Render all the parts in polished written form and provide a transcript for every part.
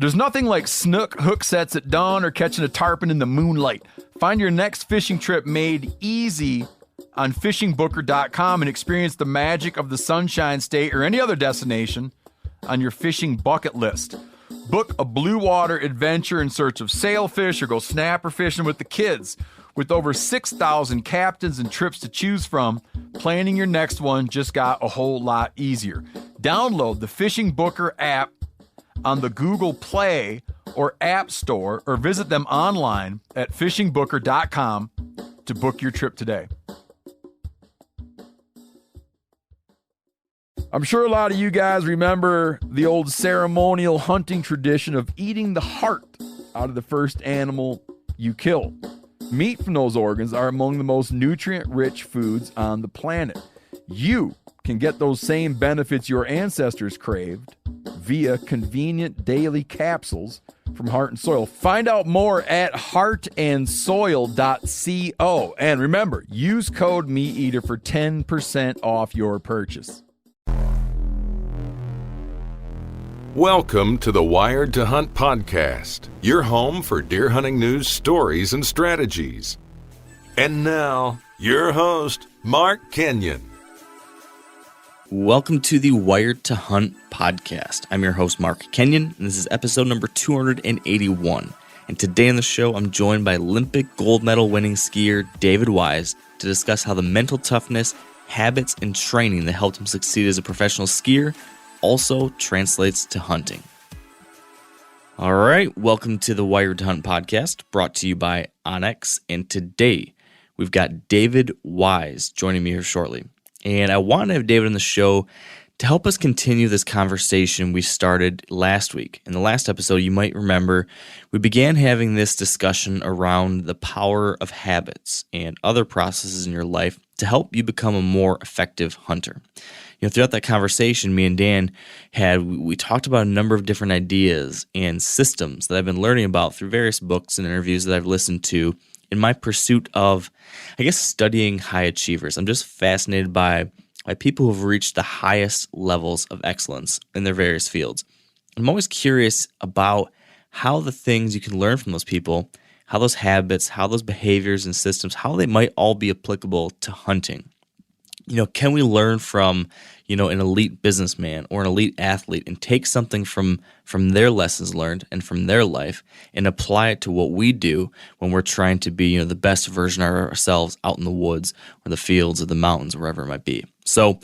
There's nothing like snook hook sets at dawn or catching a tarpon in the moonlight. Find your next fishing trip made easy on fishingbooker.com and experience the magic of the Sunshine State or any other destination on your fishing bucket list. Book a blue water adventure in search of sailfish or go snapper fishing with the kids. With over 6,000 captains and trips to choose from, planning your next one just got a whole lot easier. Download the Fishing Booker app on the Google Play or App Store, or visit them online at fishingbooker.com to book your trip today. I'm sure a lot of you guys remember the old ceremonial hunting tradition of eating the heart out of the first animal you kill. Meat from those organs are among the most nutrient-rich foods on the planet. You can get those same benefits your ancestors craved via convenient daily capsules from Heart and Soil. Find out more at heartandsoil.co. And remember, use code MeatEater for 10% off your purchase. Welcome to the Wired to Hunt podcast, your home for deer hunting news, stories, and strategies. And now, your host, Mark Kenyon. Welcome to the Wired to Hunt podcast. I'm your host, Mark Kenyon, and this is episode number 281. And today on the show, I'm joined by Olympic gold medal winning skier David Wise to discuss how the mental toughness, habits, and training that helped him succeed as a professional skier also translates to hunting. All right, welcome to the Wired to Hunt podcast, brought to you by Onyx. And today, we've got David Wise joining me here shortly. And I want to have David on the show to help us continue this conversation we started last week. In the last episode, you might remember, we began having this discussion around the power of habits and other processes in your life to help you become a more effective hunter. You know, throughout that conversation, me and Dan we talked about a number of different ideas and systems that I've been learning about through various books and interviews that I've listened to in my pursuit of, studying high achievers. I'm just fascinated by people who have reached the highest levels of excellence in their various fields. I'm always curious about how the things you can learn from those people, how those habits, how those behaviors and systems, how they might all be applicable to hunting. You know, can we learn from, an elite businessman or an elite athlete and take something from their lessons learned and from their life and apply it to what we do when we're trying to be, the best version of ourselves out in the woods or the fields or the mountains, wherever it might be. So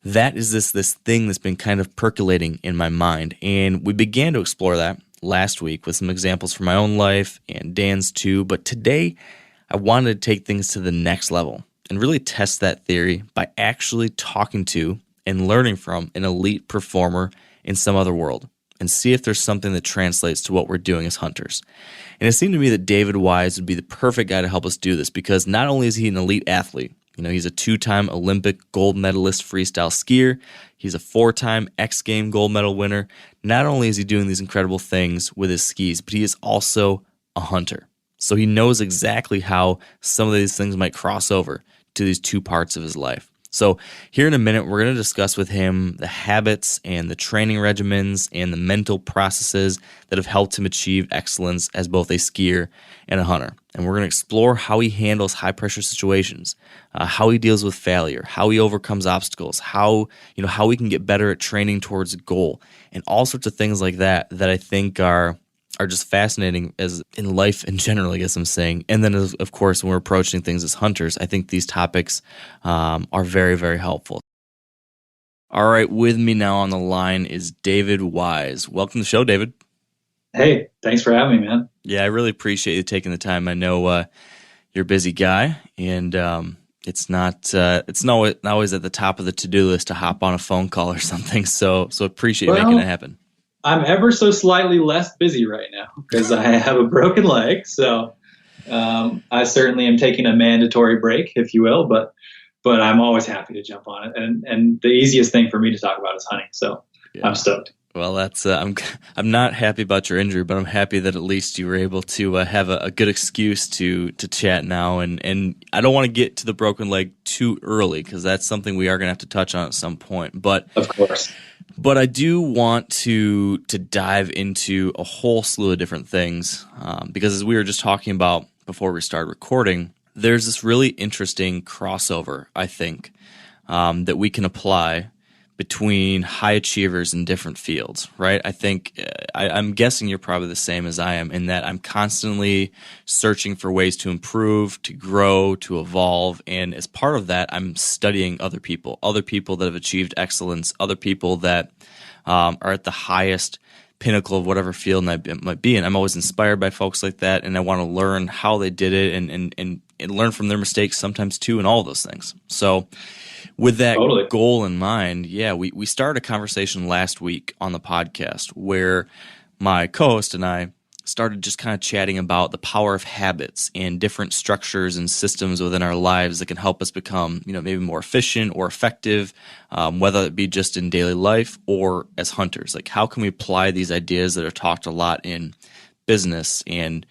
that is this thing that's been kind of percolating in my mind. And we began to explore that last week with some examples from my own life and Dan's too. But today I wanted to take things to the next level and really test that theory by actually talking to and learning from an elite performer in some other world and see if there's something that translates to what we're doing as hunters. And it seemed to me that David Wise would be the perfect guy to help us do this because not only is he an elite athlete, he's a 2-time Olympic gold medalist freestyle skier, he's a 4-time X Game gold medal winner. Not only is he doing these incredible things with his skis, but he is also a hunter. So he knows exactly how some of these things might cross over to these two parts of his life. So here in a minute, we're going to discuss with him the habits and the training regimens and the mental processes that have helped him achieve excellence as both a skier and a hunter. And we're going to explore how he handles high-pressure situations, how he deals with failure, how he overcomes obstacles, how we can get better at training towards a goal, and all sorts of things like that I think are just fascinating as in life in general, I guess I'm saying. And then, of course, when we're approaching things as hunters, I think these topics are very, very helpful. All right, with me now on the line is David Wise. Welcome to the show, David. Hey, thanks for having me, man. Yeah, I really appreciate you taking the time. I know you're a busy guy, and it's not always at the top of the to-do list to hop on a phone call or something. So appreciate making it happen. I'm ever so slightly less busy right now because I have a broken leg. So I certainly am taking a mandatory break, if you will, but I'm always happy to jump on it. And the easiest thing for me to talk about is hunting. So yeah. I'm stoked. Well, that's I'm not happy about your injury, but I'm happy that at least you were able to have a good excuse to chat now. And I don't want to get to the broken leg too early because that's something we are going to have to touch on at some point. But of course. But I do want to dive into a whole slew of different things because as we were just talking about before we started recording, there's this really interesting crossover, I think, that we can apply between high achievers in different fields, right? I think I'm guessing you're probably the same as I am in that I'm constantly searching for ways to improve, to grow, to evolve. And as part of that, I'm studying other people that have achieved excellence, other people that are at the highest pinnacle of whatever field I might be in. I'm always inspired by folks like that, and I want to learn how they did it and learn from their mistakes sometimes too, and all those things. So with that goal in mind, we started a conversation last week on the podcast where my co-host and I started just kind of chatting about the power of habits and different structures and systems within our lives that can help us become, maybe more efficient or effective, whether it be just in daily life or as hunters. Like, how can we apply these ideas that are talked a lot in business and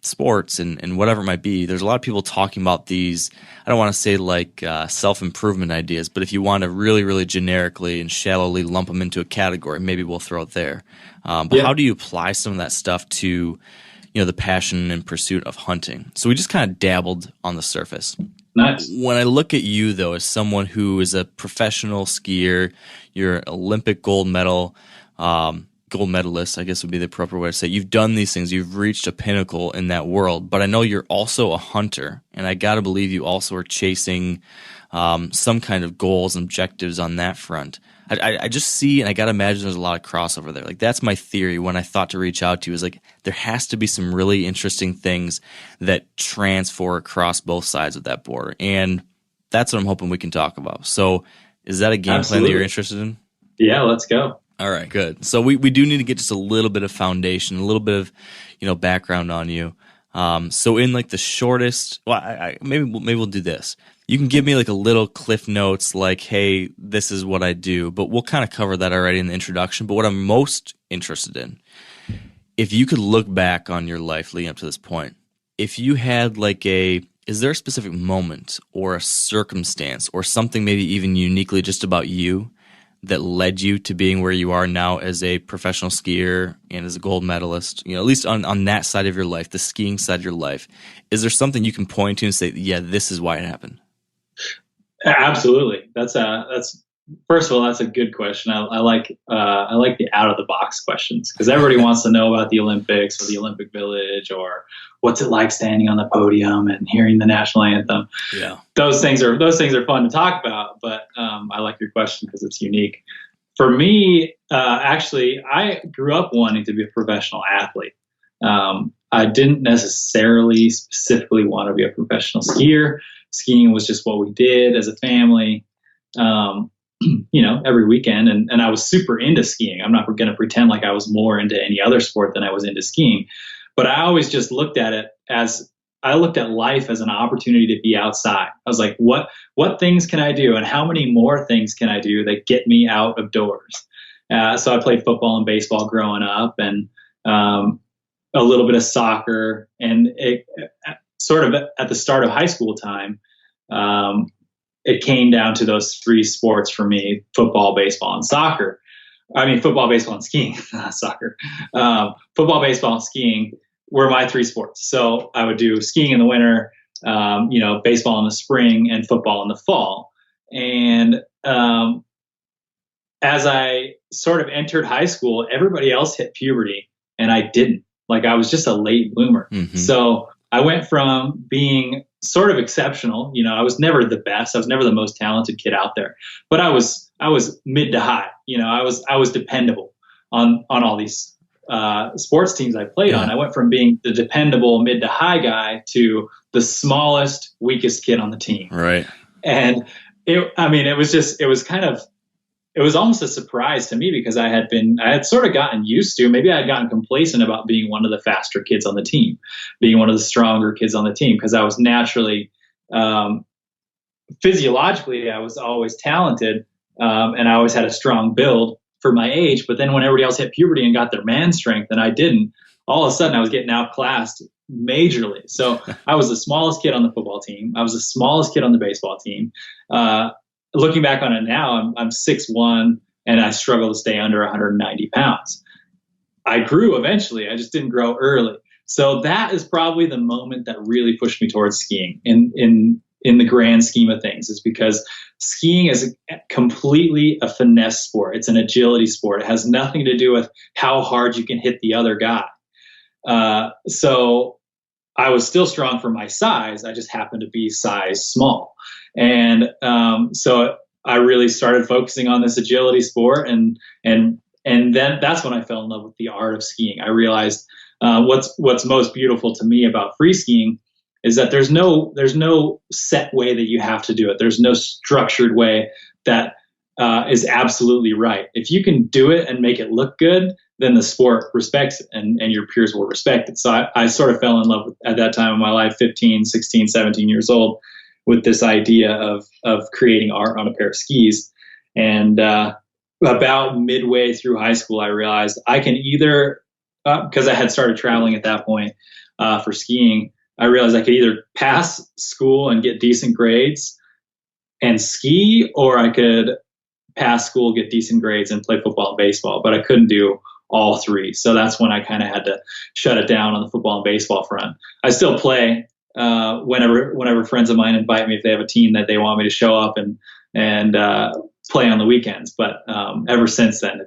sports and whatever it might be? There's a lot of people talking about these, I don't want to say like self-improvement ideas, but if you want to really, really generically and shallowly lump them into a category, maybe we'll throw it there. But how do you apply some of that stuff to, the passion and pursuit of hunting? So we just kind of dabbled on the surface. Nice. When I look at you, though, as someone who is a professional skier, you're an Olympic gold medalist, I guess would be the proper way to say it. You've done these things. You've reached a pinnacle in that world. But I know you're also a hunter, and I got to believe you also are chasing some kind of goals and objectives on that front. I just see, and I got to imagine there's a lot of crossover there. Like, that's my theory when I thought to reach out to you, is like, there has to be some really interesting things that transfer across both sides of that border. And that's what I'm hoping we can talk about. So is that a game plan that you're interested in? Yeah, let's go. All right, good. So we do need to get just a little bit of foundation, a little bit of, background on you. So in like the shortest, maybe we'll do this. You can give me like a little cliff notes, like, hey, this is what I do, but we'll kind of cover that already in the introduction. But what I'm most interested in, if you could look back on your life leading up to this point, if you had like is there a specific moment or a circumstance or something maybe even uniquely just about you that led you to being where you are now as a professional skier and as a gold medalist, at least on that side of your life, the skiing side of your life? Is there something you can point to and say, yeah, this is why it happened? Absolutely. That's first of all, that's a good question. I like the out of the box questions, because everybody wants to know about the Olympics or the Olympic Village or what's it like standing on the podium and hearing the national anthem. Yeah, those things are fun to talk about. But I like your question because it's unique. For me, actually, I grew up wanting to be a professional athlete. I didn't necessarily specifically want to be a professional skier. Skiing was just what we did as a family, every weekend. And I was super into skiing. I'm not going to pretend like I was more into any other sport than I was into skiing. But I always just looked at it as, I looked at life as an opportunity to be outside. I was like, what things can I do? And how many more things can I do that get me out of doors? So I played football and baseball growing up, and a little bit of soccer. And it sort of at the start of high school time, it came down to those three sports for me: football, baseball, and soccer. I mean, football, baseball, and skiing, not soccer. Football, baseball, and skiing were my three sports. So I would do skiing in the winter, baseball in the spring, and football in the fall. And as I sort of entered high school, everybody else hit puberty, and I didn't. Like, I was just a late bloomer. Mm-hmm. So I went from being sort of exceptional. I was never the best. I was never the most talented kid out there, but I was mid to high. I was dependable on all these sports teams I played on. I went from being the dependable mid to high guy to the smallest, weakest kid on the team. Right. And it was almost a surprise to me, because I had sort of gotten used to, maybe I had gotten complacent about being one of the faster kids on the team, being one of the stronger kids on the team, because I was naturally, physiologically, I was always talented, and I always had a strong build for my age. But then when everybody else hit puberty and got their man strength and I didn't, all of a sudden I was getting outclassed majorly. So I was the smallest kid on the football team. I was the smallest kid on the baseball team. Looking back on it now, I'm 6'1", and I struggled to stay under 190 pounds. I grew eventually. I just didn't grow early. So that is probably the moment that really pushed me towards skiing in the grand scheme of things, is because skiing is completely a finesse sport. It's an agility sport. It has nothing to do with how hard you can hit the other guy. So I was still strong for my size. I just happened to be size small. And so I really started focusing on this agility sport. And then that's when I fell in love with the art of skiing. I realized what's most beautiful to me about free skiing is that there's no set way that you have to do it. There's no structured way that is absolutely right. If you can do it and make it look good, then the sport respects it, and your peers will respect it. So I sort of fell in love with, at that time in my life, 15, 16, 17 years old, with this idea of creating art on a pair of skis. And about midway through high school, I realized I can either, because I had started traveling at that point for skiing, I realized I could either pass school and get decent grades and ski, or I could pass school, get decent grades, and play football and baseball. But I couldn't do all three. So that's when I kind of had to shut it down on the football and baseball front. I still play whenever friends of mine invite me, if they have a team that they want me to show up and play on the weekends. But ever since then,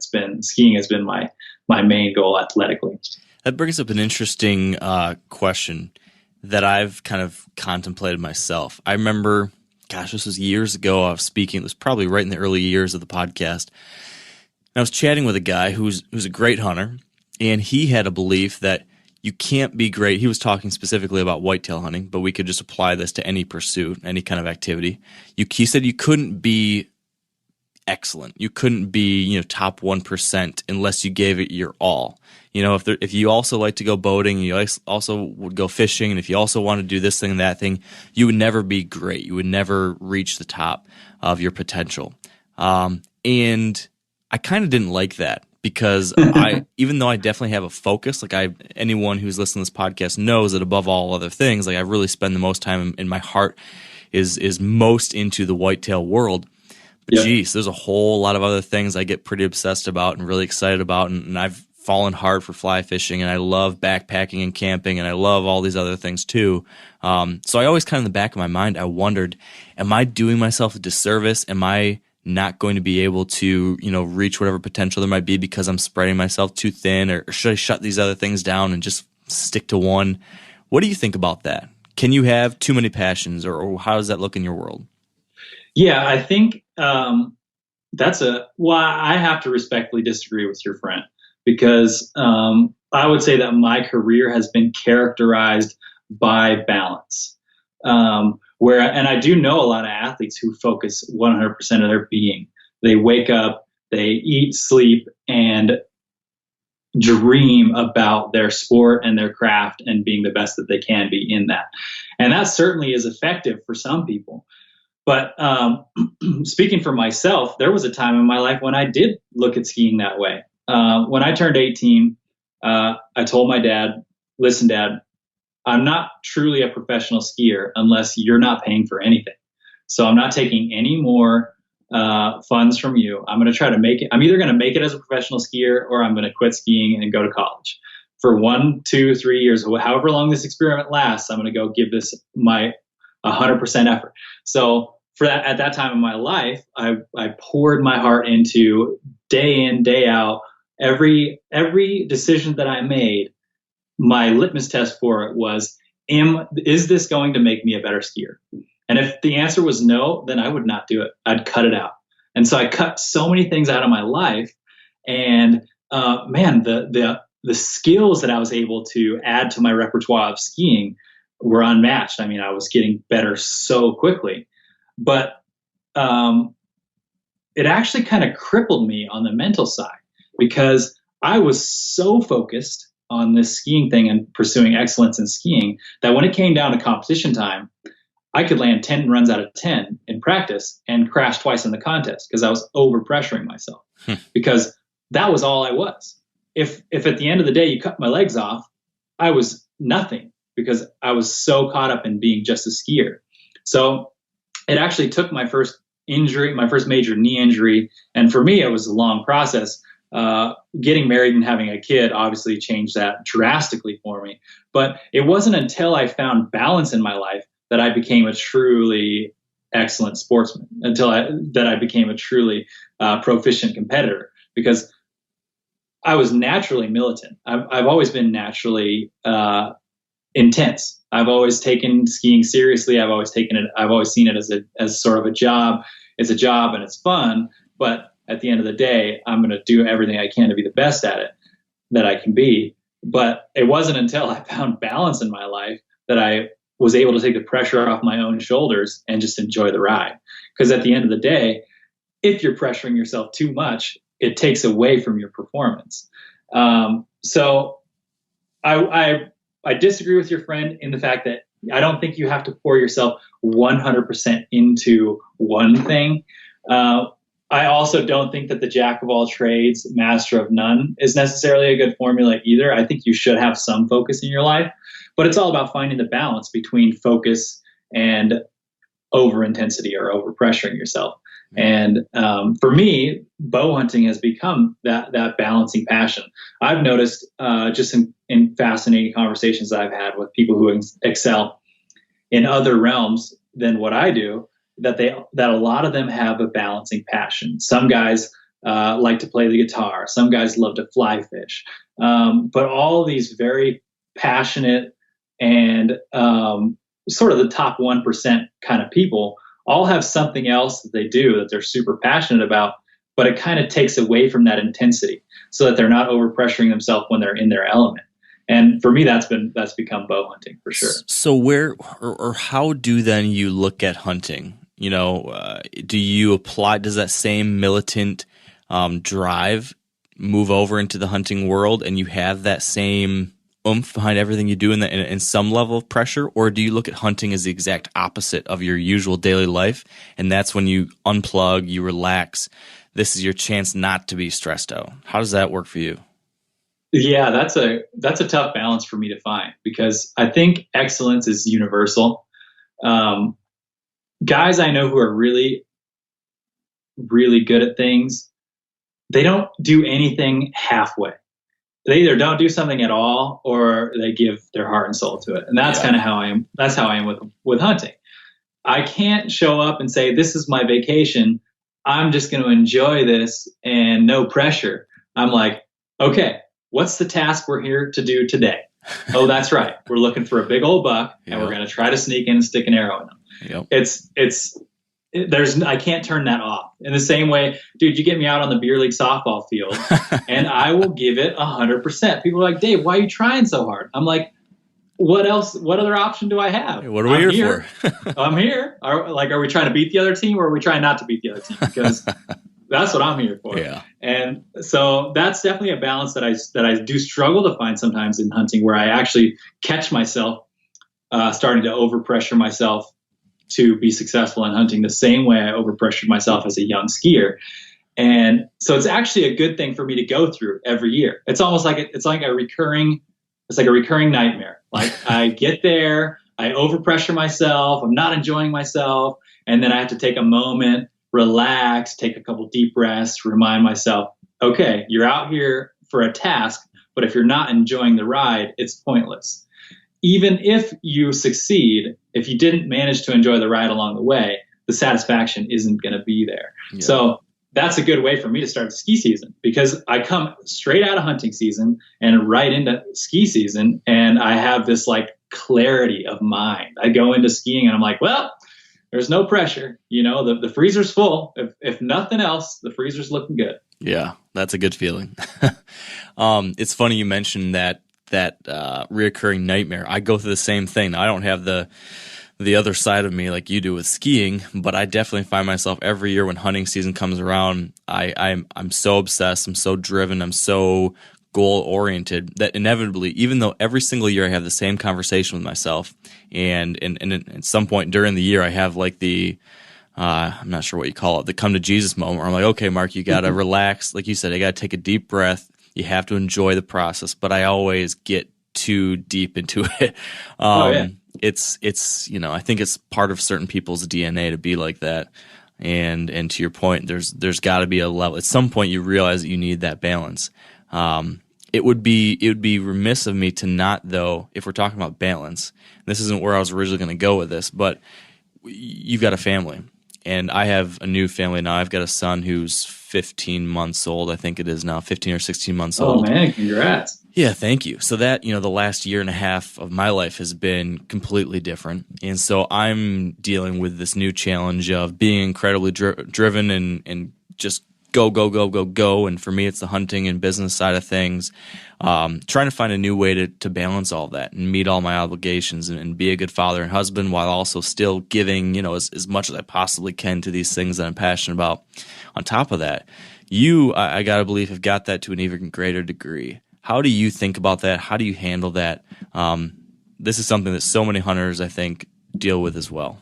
skiing has been my main goal athletically. That brings up an interesting question that I've kind of contemplated myself. I remember, this was years ago, I was speaking, it was probably right in the early years of the podcast. And I was chatting with a guy who's a great hunter, and he had a belief that you can't be great. He was talking specifically about whitetail hunting, but we could just apply this to any pursuit, any kind of activity. He said you couldn't be excellent. You couldn't be, top 1% unless you gave it your all. If you also like to go boating, you also would go fishing, and if you also want to do this thing and that thing, you would never be great. You would never reach the top of your potential. And I kind of didn't like that, because even though I definitely have a focus, anyone who's listening to this podcast knows that above all other things, I really spend the most time in my heart is most into the whitetail world. But geez, there's a whole lot of other things I get pretty obsessed about and really excited about, and I've fallen hard for fly fishing, and I love backpacking and camping, and I love all these other things too. So I always kind of in the back of my mind, I wondered, am I doing myself a disservice? Am I not going to be able to, reach whatever potential there might be because I'm spreading myself too thin, or should I shut these other things down and just stick to one? What do you think about that? Can you have too many passions, or how does that look in your world? Yeah, I think I have to respectfully disagree with your friend, because I would say that my career has been characterized by balance. And I do know a lot of athletes who focus 100% of their being. They wake up, they eat, sleep, and dream about their sport and their craft and being the best that they can be in that. And that certainly is effective for some people. But speaking for myself, there was a time in my life when I did look at skiing that way. When I turned 18, I told my dad, listen, Dad, I'm not truly a professional skier unless you're not paying for anything. So I'm not taking any more funds from you. I'm going to try to make it. I'm either going to make it as a professional skier, or I'm going to quit skiing and go to college. For 1, 2, 3 years, however long this experiment lasts, I'm going to go give this my 100% effort. So at that time in my life, I poured my heart into, day in, day out, every decision that I made. My litmus test for it was, is this going to make me a better skier? And if the answer was no, then I would not do it. I'd cut it out. And so I cut so many things out of my life. And the skills that I was able to add to my repertoire of skiing were unmatched. I mean, I was getting better so quickly. But it actually kind of crippled me on the mental side, because I was so focused on this skiing thing and pursuing excellence in skiing that when it came down to competition time, I could land 10 runs out of 10 in practice and crash twice in the contest, because I was over pressuring myself, because that was all I was. If at the end of the day you cut my legs off, I was nothing, because I was so caught up in being just a skier. So it actually took my first injury, my first major knee injury. And for me, it was a long process. Getting married and having a kid obviously changed that drastically for me. But it wasn't until I found balance in my life that I became a truly excellent sportsman, that I became a truly proficient competitor, because I was naturally militant. I've always been naturally intense. I've always taken skiing seriously. I've always seen it as sort of a job. It's a job and it's fun, but at the end of the day, I'm going to do everything I can to be the best at it that I can be. But it wasn't until I found balance in my life that I was able to take the pressure off my own shoulders and just enjoy the ride. Because at the end of the day, if you're pressuring yourself too much, it takes away from your performance. So I disagree with your friend in the fact that I don't think you have to pour yourself 100% into one thing. I also don't think that the jack of all trades, master of none is necessarily a good formula either. I think you should have some focus in your life, but it's all about finding the balance between focus and over intensity or over pressuring yourself. And for me, bow hunting has become that balancing passion. I've noticed just in fascinating conversations that I've had with people who excel in other realms than what I do, that a lot of them have a balancing passion. Some guys like to play the guitar. Some guys love to fly fish. But all these very passionate and sort of the top 1% kind of people all have something else that they do that they're super passionate about, but it kind of takes away from that intensity so that they're not overpressuring themselves when they're in their element. And for me, that's become bow hunting for sure. So where or how do then you look at hunting? Do you apply, does that same militant drive move over into the hunting world and you have that same oomph behind everything you do in some level of pressure? Or do you look at hunting as the exact opposite of your usual daily life? And that's when you unplug, you relax. This is your chance not to be stressed out. How does that work for you? Yeah, that's a tough balance for me to find, because I think excellence is universal. Guys I know who are really, really good at things, they don't do anything halfway. They either don't do something at all or they give their heart and soul to it. And that's kind of how I am. That's how I am with hunting. I can't show up and say, this is my vacation. I'm just going to enjoy this and no pressure. I'm like, okay, what's the task we're here to do today? Oh, that's right. We're looking for a big old buck and we're going to try to sneak in and stick an arrow in them. I can't turn that off. In the same way, dude, you get me out on the beer league softball field and I will give it 100%. People are like, Dave, why are you trying so hard? I'm like, what else? What other option do I have? What are we here for? I'm here. Are we trying to beat the other team or are we trying not to beat the other team? Because that's what I'm here for. Yeah. And so that's definitely a balance that I do struggle to find sometimes in hunting, where I actually catch myself starting to overpressure myself to be successful in hunting the same way I overpressured myself as a young skier. And so it's actually a good thing for me to go through every year. It's almost like it's like a recurring nightmare. Like I get there, I overpressure myself, I'm not enjoying myself, and then I have to take a moment, relax, take a couple deep breaths, remind myself, okay, you're out here for a task, but if you're not enjoying the ride, it's pointless. Even if you succeed, if you didn't manage to enjoy the ride along the way, the satisfaction isn't going to be there. Yeah. So that's a good way for me to start the ski season, because I come straight out of hunting season and right into ski season, and I have this like clarity of mind. I go into skiing and I'm like, well, there's no pressure. The freezer's full. If nothing else, the freezer's looking good. Yeah, that's a good feeling. It's funny you mentioned that reoccurring nightmare. I go through the same thing. Now, I don't have the other side of me like you do with skiing, but I definitely find myself every year when hunting season comes around, I'm so obsessed, I'm so driven, I'm so goal-oriented that inevitably, even though every single year I have the same conversation with myself, and at some point during the year I have like the I'm not sure what you call it, the come to Jesus moment where I'm like, okay, Mark, you got to relax. Like you said, you got to take a deep breath. You have to enjoy the process, but I always get too deep into it. It's I think it's part of certain people's DNA to be like that. And to your point, there's got to be a level. At some point, you realize that you need that balance. It would be remiss of me to not, though, if we're talking about balance. This isn't where I was originally going to go with this, but you've got a family, and I have a new family now. I've got a son who's 15 months old. I think it is now 15 or 16 months old. Oh man, congrats. Yeah, thank you. So that, the last year and a half of my life has been completely different. And so I'm dealing with this new challenge of being incredibly driven and just go, go, go, go, go. And for me, it's the hunting and business side of things. Trying to find a new way to balance all that and meet all my obligations and be a good father and husband while also still giving, as much as I possibly can to these things that I'm passionate about. On top of that, I got to believe, have got that to an even greater degree. How do you think about that? How do you handle that? This is something that so many hunters, I think, deal with as well.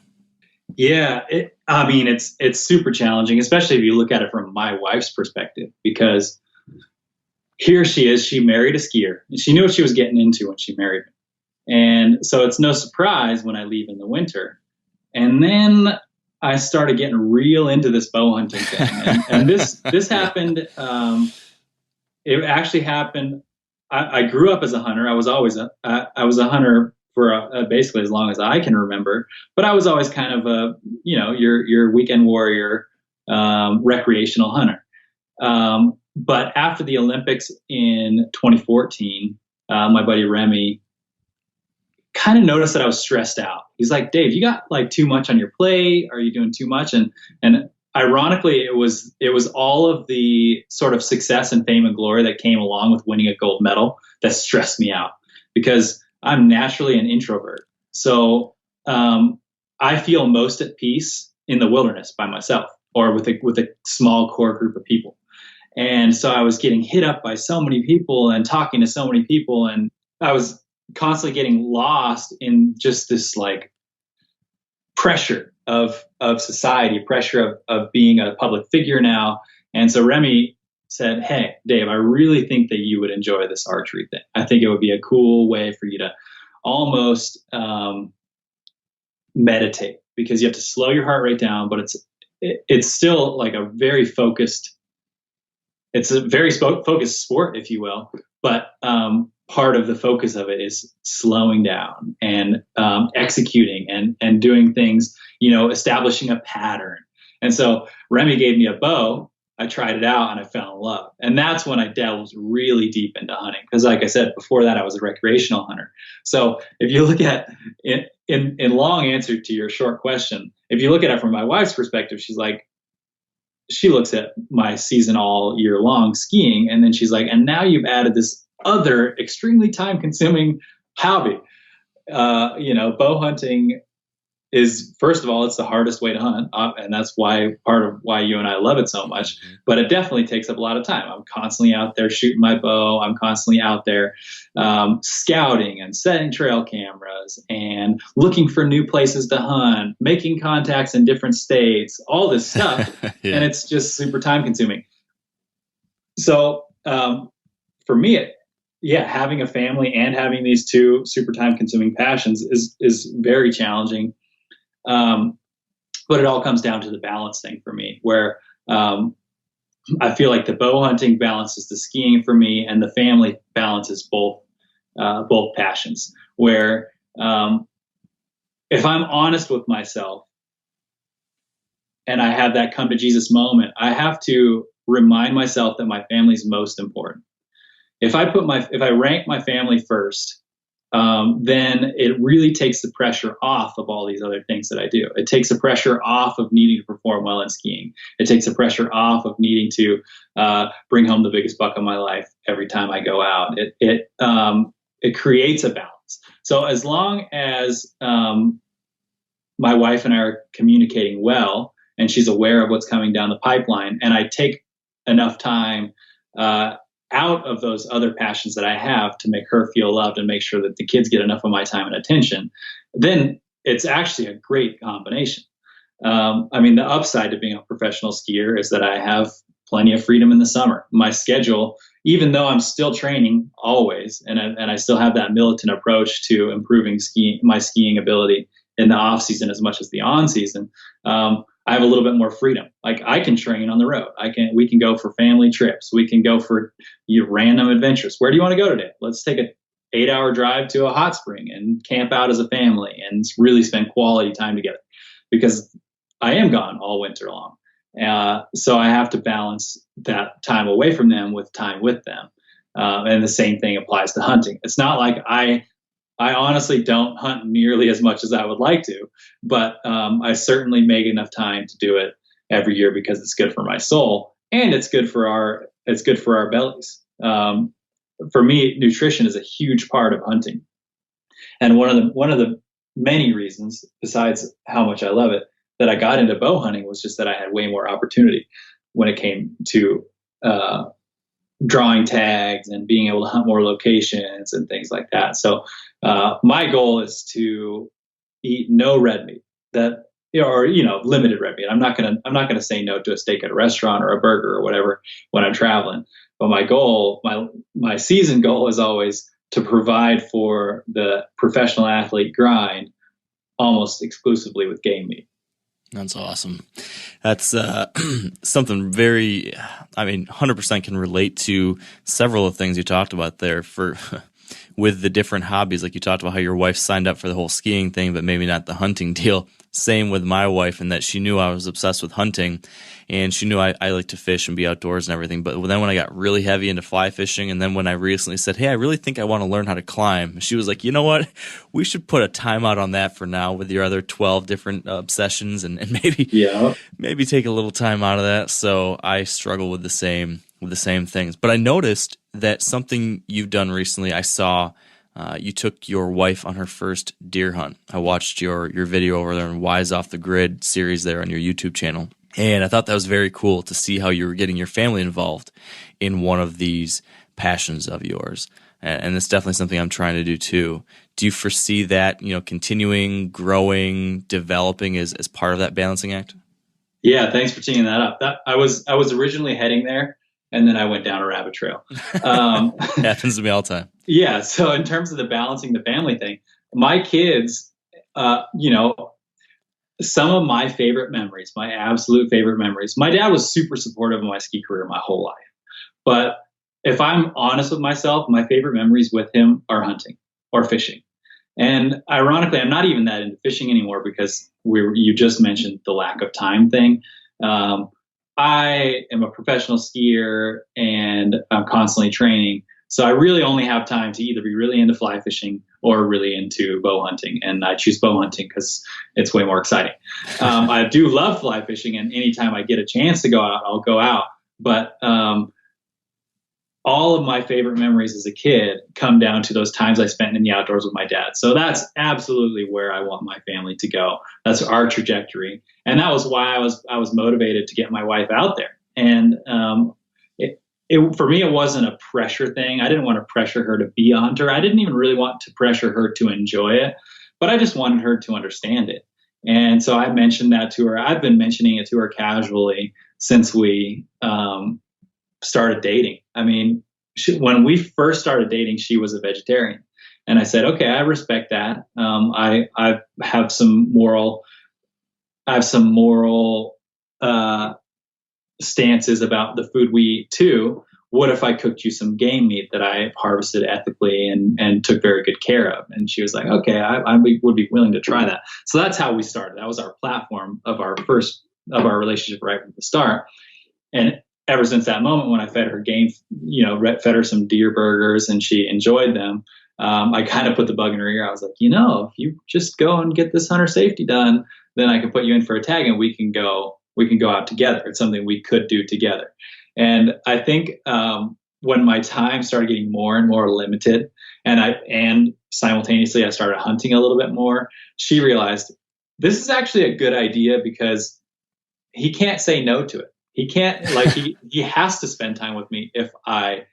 Yeah, it's super challenging, especially if you look at it from my wife's perspective, because here she is, she married a skier, and she knew what she was getting into when she married me. And so it's no surprise when I leave in the winter. And then I started getting real into this bow hunting thing. And this happened, it actually happened. I grew up as a hunter. I was always a hunter for basically as long as I can remember, but I was always kind of your weekend warrior, recreational hunter. But after the Olympics in 2014, my buddy Remy kind of noticed that I was stressed out. He's like, Dave, you got like too much on your plate. Are you doing too much? And ironically, it was all of the sort of success and fame and glory that came along with winning a gold medal that stressed me out, because I'm naturally an introvert. So I feel most at peace in the wilderness by myself or with a small core group of people. And so I was getting hit up by so many people and talking to so many people, and I was constantly getting lost in just this like pressure of society, pressure of being a public figure now. And so Remy said, hey, Dave, I really think that you would enjoy this archery thing. I think it would be a cool way for you to almost meditate, because you have to slow your heart rate down, but it's still like a very focused, it's a very focused sport, if you will. But part of the focus of it is slowing down and executing and doing things, establishing a pattern. And so Remy gave me a bow. I tried it out and I fell in love. And that's when I delved really deep into hunting. Because like I said, before that, I was a recreational hunter. So if you look at it, in long answer to your short question, if you look at it from my wife's perspective, she looks at my season all year long skiing. And then she's like, and now you've added this other extremely time consuming hobby. Bow hunting is, first of all, it's the hardest way to hunt. And that's part of why you and I love it so much, but it definitely takes up a lot of time. I'm constantly out there shooting my bow. I'm constantly out there scouting and setting trail cameras and looking for new places to hunt, making contacts in different states, all this stuff. Yeah. And it's just super time consuming. So for me, having a family and having these two super time consuming passions is very challenging. But it all comes down to the balance thing for me, where I feel like the bow hunting balances the skiing for me, and the family balances both passions. Where if I'm honest with myself and I have that come to Jesus moment, I have to remind myself that my family's most important. If I rank my family first, then it really takes the pressure off of all these other things that I do. It takes the pressure off of needing to perform well in skiing. It takes the pressure off of needing to bring home the biggest buck of my life every time I go out. It creates a balance. So as long as my wife and I are communicating well, and she's aware of what's coming down the pipeline, and I take enough time out of those other passions that I have to make her feel loved and make sure that the kids get enough of my time and attention, then it's actually a great combination. The upside to being a professional skier is that I have plenty of freedom in the summer. My schedule, even though I'm still training always, and I still have that militant approach to improving my skiing ability in the off season as much as the on season, I I have a little bit more freedom. Like I can train on the road. We can go for family trips. We can go for random adventures. Where do you want to go today? Let's take a 8-hour drive to a hot spring and camp out as a family and really spend quality time together, because I am gone all winter long. So I have to balance that time away from them with time with them. And the same thing applies to hunting. It's not like I honestly don't hunt nearly as much as I would like to, but I certainly make enough time to do it every year because it's good for my soul and it's good for our bellies. For me, nutrition is a huge part of hunting, and one of the many reasons, besides how much I love it, that I got into bow hunting was just that I had way more opportunity when it came to drawing tags and being able to hunt more locations and things like that. So my goal is to eat no red meat, or limited red meat. I'm not gonna say no to a steak at a restaurant or a burger or whatever when I'm traveling. But my goal, my season goal, is always to provide for the professional athlete grind almost exclusively with game meat. That's awesome. That's something very, 100% can relate to several of the things you talked about there with the different hobbies. Like you talked about how your wife signed up for the whole skiing thing, but maybe not the hunting deal. Same with my wife, in that she knew I was obsessed with hunting, and she knew I like to fish and be outdoors and everything. But then when I got really heavy into fly fishing, and then when I recently said, hey, I really think I want to learn how to climb, she was like, you know what? We should put a timeout on that for now with your other 12 different obsessions, and maybe take a little time out of that. So I struggle with the same things. But I noticed that something you've done recently, I saw you took your wife on her first deer hunt. I watched your video over there in Wise Off the Grid series there on your YouTube channel. And I thought that was very cool to see how you were getting your family involved in one of these passions of yours. And it's definitely something I'm trying to do too. Do you foresee that, continuing, growing, developing as part of that balancing act? Yeah, thanks for teeing that up. I was originally heading there, and then I went down a rabbit trail. Happens to me all the time. Yeah. So in terms of the balancing the family thing, my kids, some of my favorite memories, my absolute favorite memories, my dad was super supportive of my ski career my whole life. But if I'm honest with myself, my favorite memories with him are hunting or fishing. And ironically, I'm not even that into fishing anymore because you just mentioned the lack of time thing. I am a professional skier and I'm constantly training. So I really only have time to either be really into fly fishing or really into bow hunting. And I choose bow hunting because it's way more exciting. I do love fly fishing, and anytime I get a chance to go out, I'll go out. But all of my favorite memories as a kid come down to those times I spent in the outdoors with my dad. So that's absolutely where I want my family to go. That's our trajectory. And that was why I was motivated to get my wife out there. And for me, it wasn't a pressure thing. I didn't want to pressure her to be a hunter. I didn't even really want to pressure her to enjoy it, but I just wanted her to understand it. And so I mentioned that to her. I've been mentioning it to her casually since we started dating. I mean, when we first started dating, she was a vegetarian. And I said, okay, I respect that. I have some moral stances about the food we eat too. What if I cooked you some game meat that I harvested ethically and took very good care of? And she was like, okay, I would be willing to try that. So that's how we started. That was our platform of our relationship right from the start. And ever since that moment, when I fed her fed her some deer burgers and she enjoyed them, I kind of put the bug in her ear. I was like, if you just go and get this hunter safety done, then I can put you in for a tag and we can go out together. It's something we could do together. And I think when my time started getting more and more limited, and simultaneously I started hunting a little bit more, she realized this is actually a good idea because he can't say no to it. He can't, he has to spend time with me if I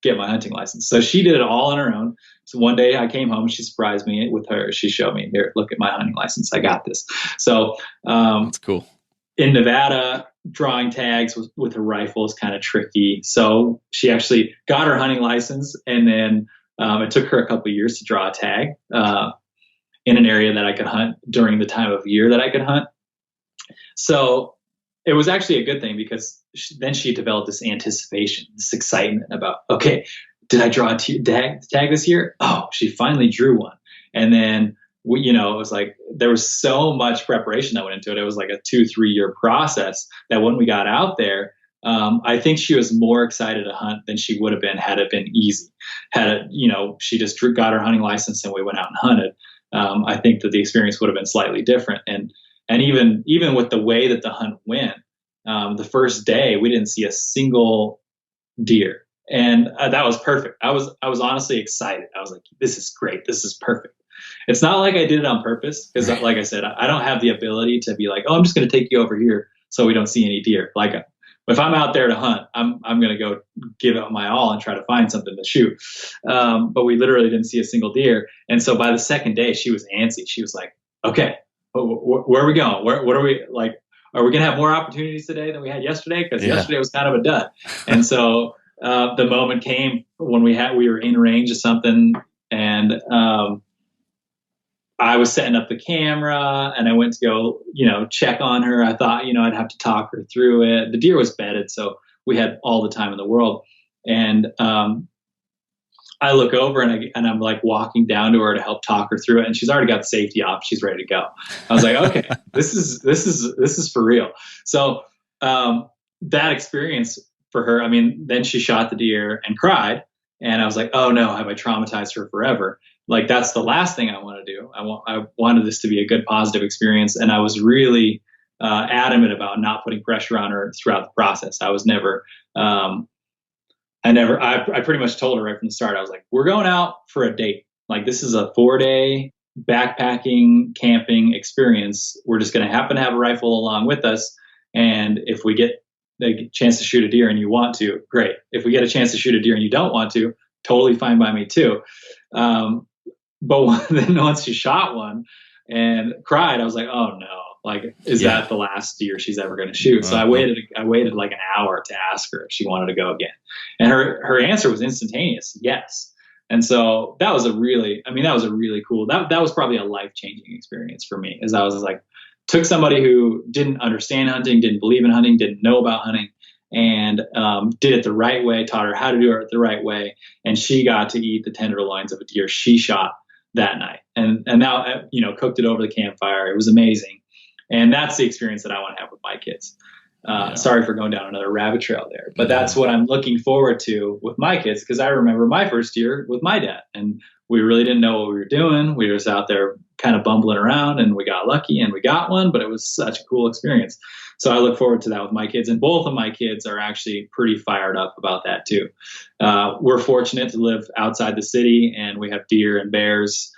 get my hunting license. So she did it all on her own. So one day I came home and she surprised me with her. She showed me, here, look at my hunting license. I got this. So that's cool. In Nevada, drawing tags with a rifle is kind of tricky. So she actually got her hunting license, and then it took her a couple of years to draw a tag in an area that I could hunt during the time of year that I could hunt. So it was actually a good thing because then she developed this anticipation, this excitement about, okay, did I draw a tag this year? Oh, she finally drew one. And then, it was like there was so much preparation that went into it. It was like a 2-3 year process that when we got out there, I think she was more excited to hunt than she would have been had it been easy. She just got her hunting license and we went out and hunted. I think that the experience would have been slightly different. And even with the way that the hunt went, the first day we didn't see a single deer, and that was perfect. I was honestly excited. I was like, this is great. This is perfect. It's not like I did it on purpose because, like I said, I don't have the ability to be like, oh, I'm just going to take you over here so we don't see any deer. Like if I'm out there to hunt, I'm going to go give it my all and try to find something to shoot. But we literally didn't see a single deer. And so by the second day, she was antsy. She was like, okay, where are we going? What are we like? Are we going to have more opportunities today than we had yesterday? Because yesterday was kind of a dud. And so the moment came when we were in range of something, and I was setting up the camera and I went to go, check on her. I thought, I'd have to talk her through it. The deer was bedded, so we had all the time in the world. And I look over and I'm like walking down to her to help talk her through it, and she's already got the safety off. She's ready to go. I was like, okay, this is for real. So that experience for her, then she shot the deer and cried, and I was like, oh no, have I traumatized her forever? Like that's the last thing I want to do. I wanted this to be a good, positive experience, and I was really adamant about not putting pressure on her throughout the process. I was never. I pretty much told her right from the start. I was like, we're going out for a date. Like this is a 4-day backpacking, camping experience. We're just going to happen to have a rifle along with us, and if we get a chance to shoot a deer and you want to, great. If we get a chance to shoot a deer and you don't want to, totally fine by me too. But then once she shot one and cried, I was like, oh no, like, is that the last deer she's ever going to shoot? So I waited like an hour to ask her if she wanted to go again. And her answer was instantaneous. Yes. And so that was a really cool, that was probably a life-changing experience for me, as I was like, took somebody who didn't understand hunting, didn't believe in hunting, didn't know about hunting, and did it the right way, taught her how to do it the right way. And she got to eat the tenderloins of a deer she shot that night. And now, cooked it over the campfire. It was amazing. And that's the experience that I want to have with my kids. Sorry for going down another rabbit trail there, but that's what I'm looking forward to with my kids. Cause I remember my first year with my dad, and we really didn't know what we were doing. We were just out there kind of bumbling around, and we got lucky and we got one, but it was such a cool experience. So I look forward to that with my kids, and both of my kids are actually pretty fired up about that too. We're fortunate to live outside the city, and we have deer and bears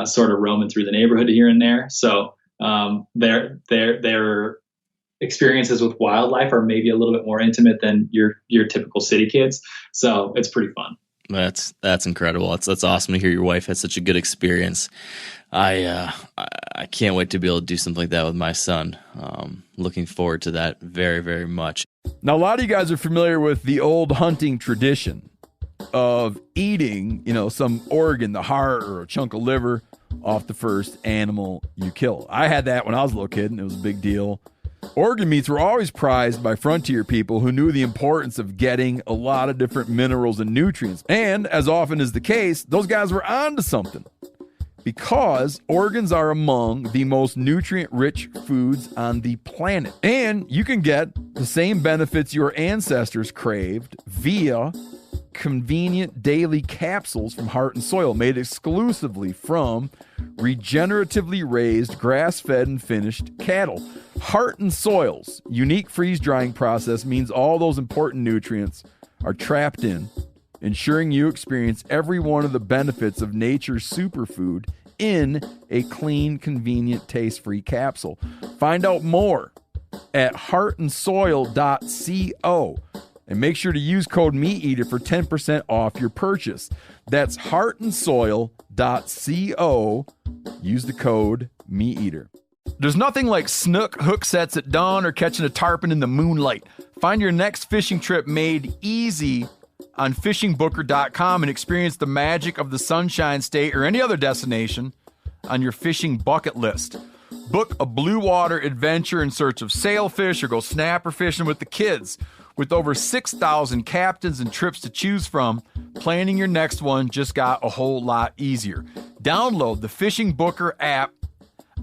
sort of roaming through the neighborhood here and there. So their experiences with wildlife are maybe a little bit more intimate than your typical city kids. So it's pretty fun. That's incredible. That's awesome to hear your wife had such a good experience. I can't wait to be able to do something like that with my son. Looking forward to that very, very much. Now, a lot of you guys are familiar with the old hunting tradition of eating, some organ, the heart or a chunk of liver off the first animal you kill. I had that when I was a little kid, and it was a big deal. Organ meats were always prized by frontier people who knew the importance of getting a lot of different minerals and nutrients. And as often is the case, those guys were onto something, because organs are among the most nutrient-rich foods on the planet. And you can get the same benefits your ancestors craved via convenient daily capsules from Heart and Soil, made exclusively from regeneratively raised, grass-fed, and finished cattle. Heart and Soil's unique freeze-drying process means all those important nutrients are trapped in, ensuring you experience every one of the benefits of nature's superfood in a clean, convenient, taste-free capsule. Find out more at heartandsoil.co. And make sure to use code MeatEater for 10% off your purchase. That's heartandsoil.co. Use the code MeatEater. There's nothing like snook hook sets at dawn or catching a tarpon in the moonlight. Find your next fishing trip made easy on fishingbooker.com and experience the magic of the Sunshine State or any other destination on your fishing bucket list. Book a blue water adventure in search of sailfish or go snapper fishing with the kids. With over 6,000 captains and trips to choose from, planning your next one just got a whole lot easier. Download the Fishing Booker app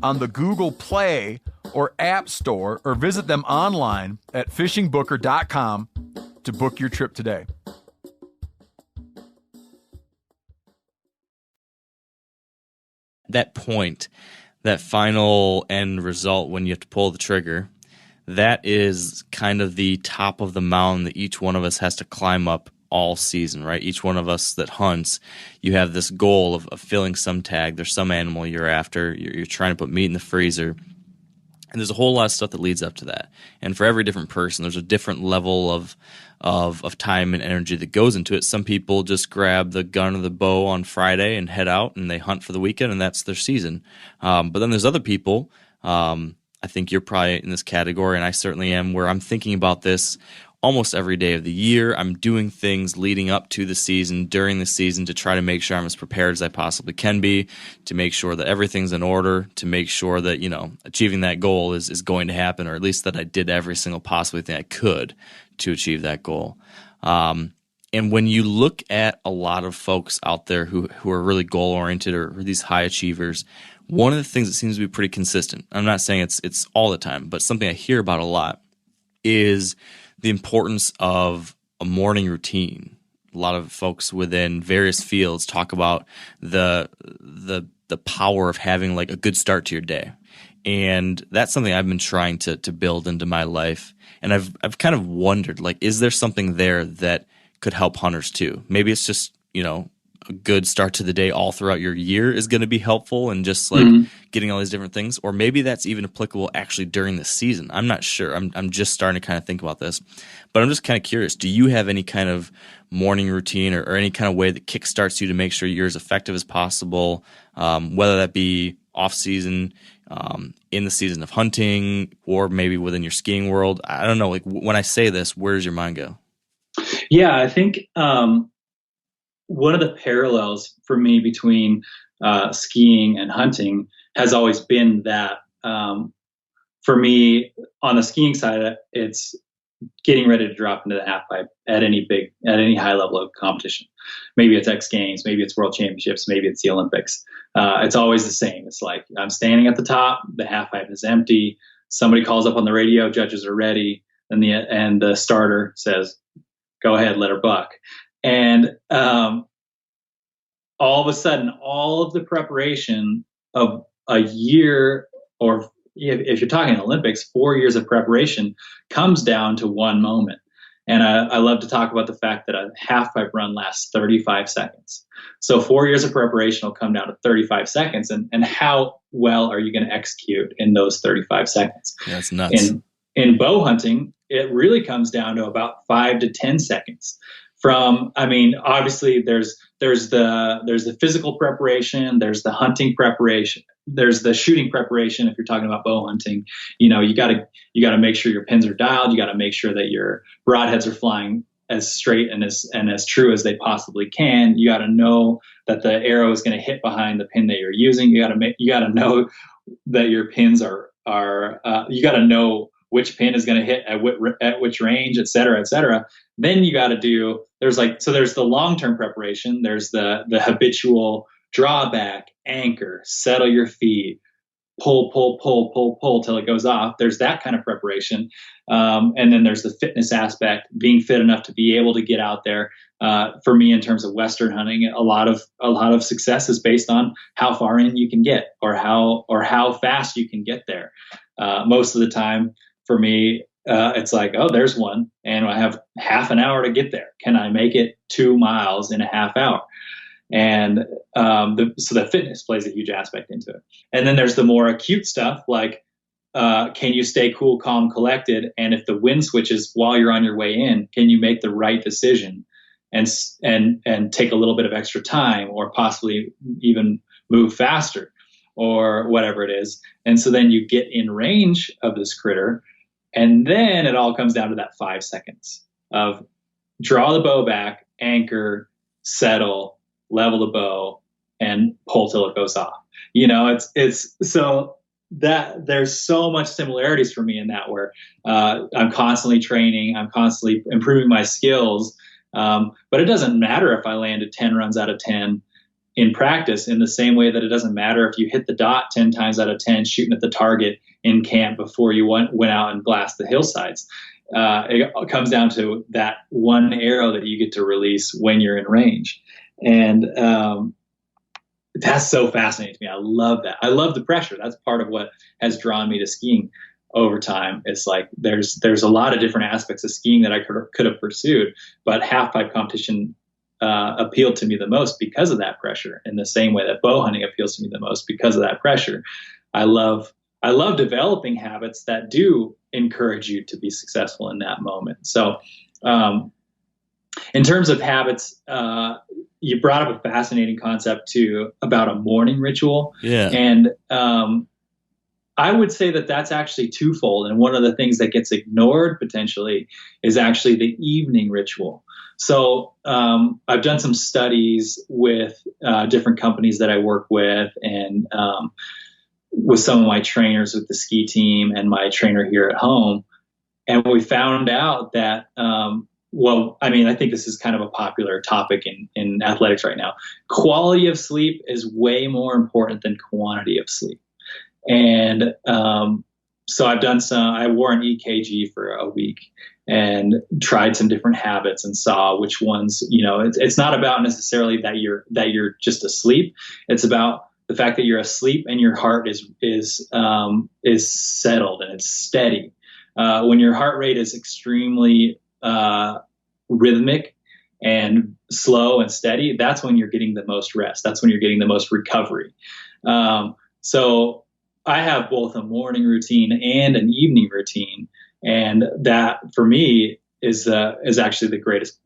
on the Google Play or App Store, or visit them online at fishingbooker.com to book your trip today. That point, that final end result when you have to pull the trigger, that is kind of the top of the mountain that each one of us has to climb up all season, right? Each one of us that hunts, you have this goal of filling some tag. There's some animal you're after. You're trying to put meat in the freezer. And there's a whole lot of stuff that leads up to that. And for every different person, there's a different level of time and energy that goes into it. Some people just grab the gun or the bow on Friday and head out and they hunt for the weekend, and that's their season. But then there's other people, I think you're probably in this category, and I certainly am, where I'm thinking about this almost every day of the year. I'm doing things leading up to the season, during the season, to try to make sure I'm as prepared as I possibly can be, to make sure that everything's in order, to make sure that, achieving that goal is going to happen, or at least that I did every single possible thing I could to achieve that goal. And when you look at a lot of folks out there who are really goal-oriented or these high achievers, one of the things that seems to be pretty consistent, I'm not saying it's all the time, but something I hear about a lot, is the importance of a morning routine. A lot of folks within various fields talk about the power of having like a good start to your day. And that's something I've been trying to build into my life. And I've kind of wondered, like, is there something there that could help hunters too? Maybe it's just, a good start to the day all throughout your year is going to be helpful, and just like getting all these different things. Or maybe that's even applicable actually during the season. I'm not sure. I'm just starting to kind of think about this, but I'm just kind of curious. Do you have any kind of morning routine or any kind of way that kickstarts you to make sure you're as effective as possible, whether that be off season, in the season of hunting, or maybe within your skiing world? I don't know. Like, when I say this, where does your mind go? Yeah, I think one of the parallels for me between skiing and hunting has always been that for me, on the skiing side, it's getting ready to drop into the half pipe at any high level of competition. Maybe it's X Games, maybe it's World Championships, maybe it's the Olympics. It's always the same. It's like I'm standing at the top, the half pipe is empty. Somebody calls up on the radio, judges are ready, and the starter says, "Go ahead, let her buck." And all of a sudden, all of the preparation of a year, or if you're talking Olympics, 4 years of preparation, comes down to one moment. And I love to talk about the fact that a half pipe run lasts 35 seconds. So 4 years of preparation will come down to 35 seconds. And how well are you going to execute in those 35 seconds? Yeah, that's nuts. In bow hunting, it really comes down to about 5 to 10 seconds. Obviously there's the physical preparation, there's the hunting preparation, there's the shooting preparation. If you're talking about bow hunting, you got to make sure your pins are dialed. You got to make sure that your broadheads are flying as straight and as true as they possibly can. You got to know that the arrow is going to hit behind the pin that you're using. You got to know that your pins are you got to know which pin is going to hit at which range, et cetera, et cetera. Then you got to do, there's the long-term preparation. There's the habitual drawback, anchor, settle your feet, pull till it goes off. There's that kind of preparation. And then there's the fitness aspect, being fit enough to be able to get out there. For me, in terms of Western hunting, a lot of success is based on how far in you can get, or how fast you can get there. Most of the time for me, it's like, oh, there's one, and I have half an hour to get there. Can I make it 2 miles in a half hour? And so the fitness plays a huge aspect into it. And then there's the more acute stuff, like can you stay cool, calm, collected? And if the wind switches while you're on your way in, can you make the right decision and take a little bit of extra time, or possibly even move faster, or whatever it is? And so then you get in range of this critter. And then it all comes down to that 5 seconds of draw the bow back, anchor, settle, level the bow, and pull till it goes off. It's so that there's so much similarities for me in that, where I'm constantly training, I'm constantly improving my skills. But it doesn't matter if I landed 10 runs out of 10 in practice, in the same way that it doesn't matter if you hit the dot 10 times out of 10 shooting at the target in camp before you went out and blasted the hillsides. It comes down to that one arrow that you get to release when you're in range. And that's so fascinating to me. I love that. I love the pressure. That's part of what has drawn me to skiing over time. It's like there's a lot of different aspects of skiing that I could have pursued, but half pipe competition appealed to me the most because of that pressure, in the same way that bow hunting appeals to me the most because of that pressure. I love developing habits that do encourage you to be successful in that moment. So in terms of habits, you brought up a fascinating concept too about a morning ritual. Yeah. And I would say that that's actually twofold. And one of the things that gets ignored potentially is actually the evening ritual. So I've done some studies with different companies that I work with, and with some of my trainers with the ski team and my trainer here at home. And we found out that, I think this is kind of a popular topic in athletics right now. Quality of sleep is way more important than quantity of sleep. And so I wore an EKG for a week and tried some different habits and saw which ones, it's not about necessarily that you're just asleep. It's about the fact that you're asleep and your heart is settled and it's steady. When your heart rate is extremely rhythmic and slow and steady, that's when you're getting the most rest. That's when you're getting the most recovery. So I have both a morning routine and an evening routine, and that for me is actually the greatest.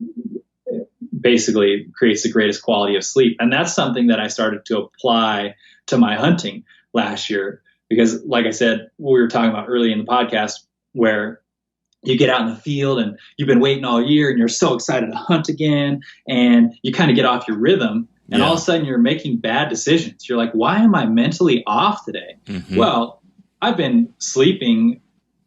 Basically creates the greatest quality of sleep. And that's something that I started to apply to my hunting last year, because like I said, we were talking about early in the podcast, where you get out in the field and you've been waiting all year and you're so excited to hunt again, and you kind of get off your rhythm, and all of a sudden you're making bad decisions. You're like, why am I mentally off today? Mm-hmm. Well, I've been sleeping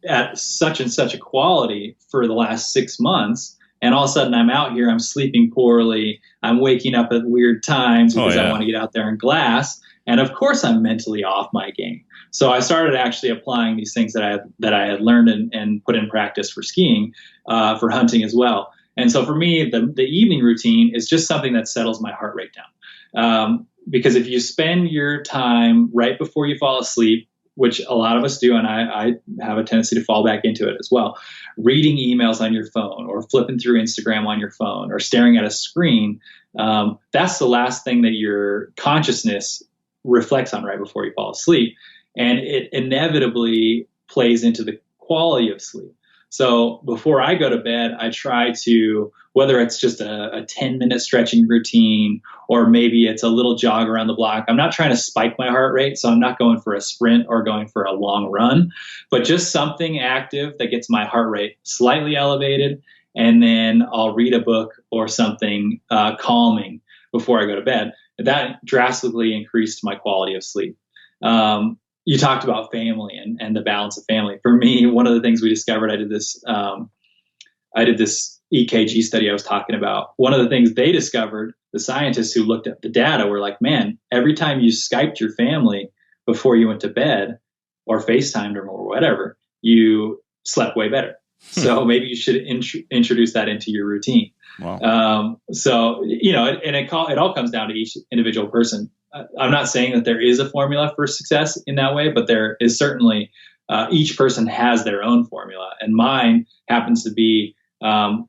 at such and such a quality for the last 6 months, and all of a sudden I'm out here, I'm sleeping poorly, I'm waking up at weird times because I want to get out there and glass. And of course I'm mentally off my game. So I started actually applying these things that I had learned and put in practice for skiing, for hunting as well. And so for me, the evening routine is just something that settles my heart rate down. Because if you spend your time right before you fall asleep, which a lot of us do, and I have a tendency to fall back into it as well, reading emails on your phone or flipping through Instagram on your phone or staring at a screen, that's the last thing that your consciousness reflects on right before you fall asleep. And it inevitably plays into the quality of sleep. So before I go to bed, I try to, whether it's just a 10-minute stretching routine, or maybe it's a little jog around the block. I'm not trying to spike my heart rate, so I'm not going for a sprint or going for a long run, but just something active that gets my heart rate slightly elevated. And then I'll read a book or something calming before I go to bed. That drastically increased my quality of sleep. You talked about family and the balance of family. For me, one of the things we discovered, I did this EKG study I was talking about. One of the things they discovered, the scientists who looked at the data, were like, man, every time you Skyped your family before you went to bed, or FaceTimed them or whatever, you slept way better. So maybe you should introduce that into your routine. Wow. So, it all comes down to each individual person. I'm not saying that there is a formula for success in that way, but there is certainly, each person has their own formula. And mine happens to be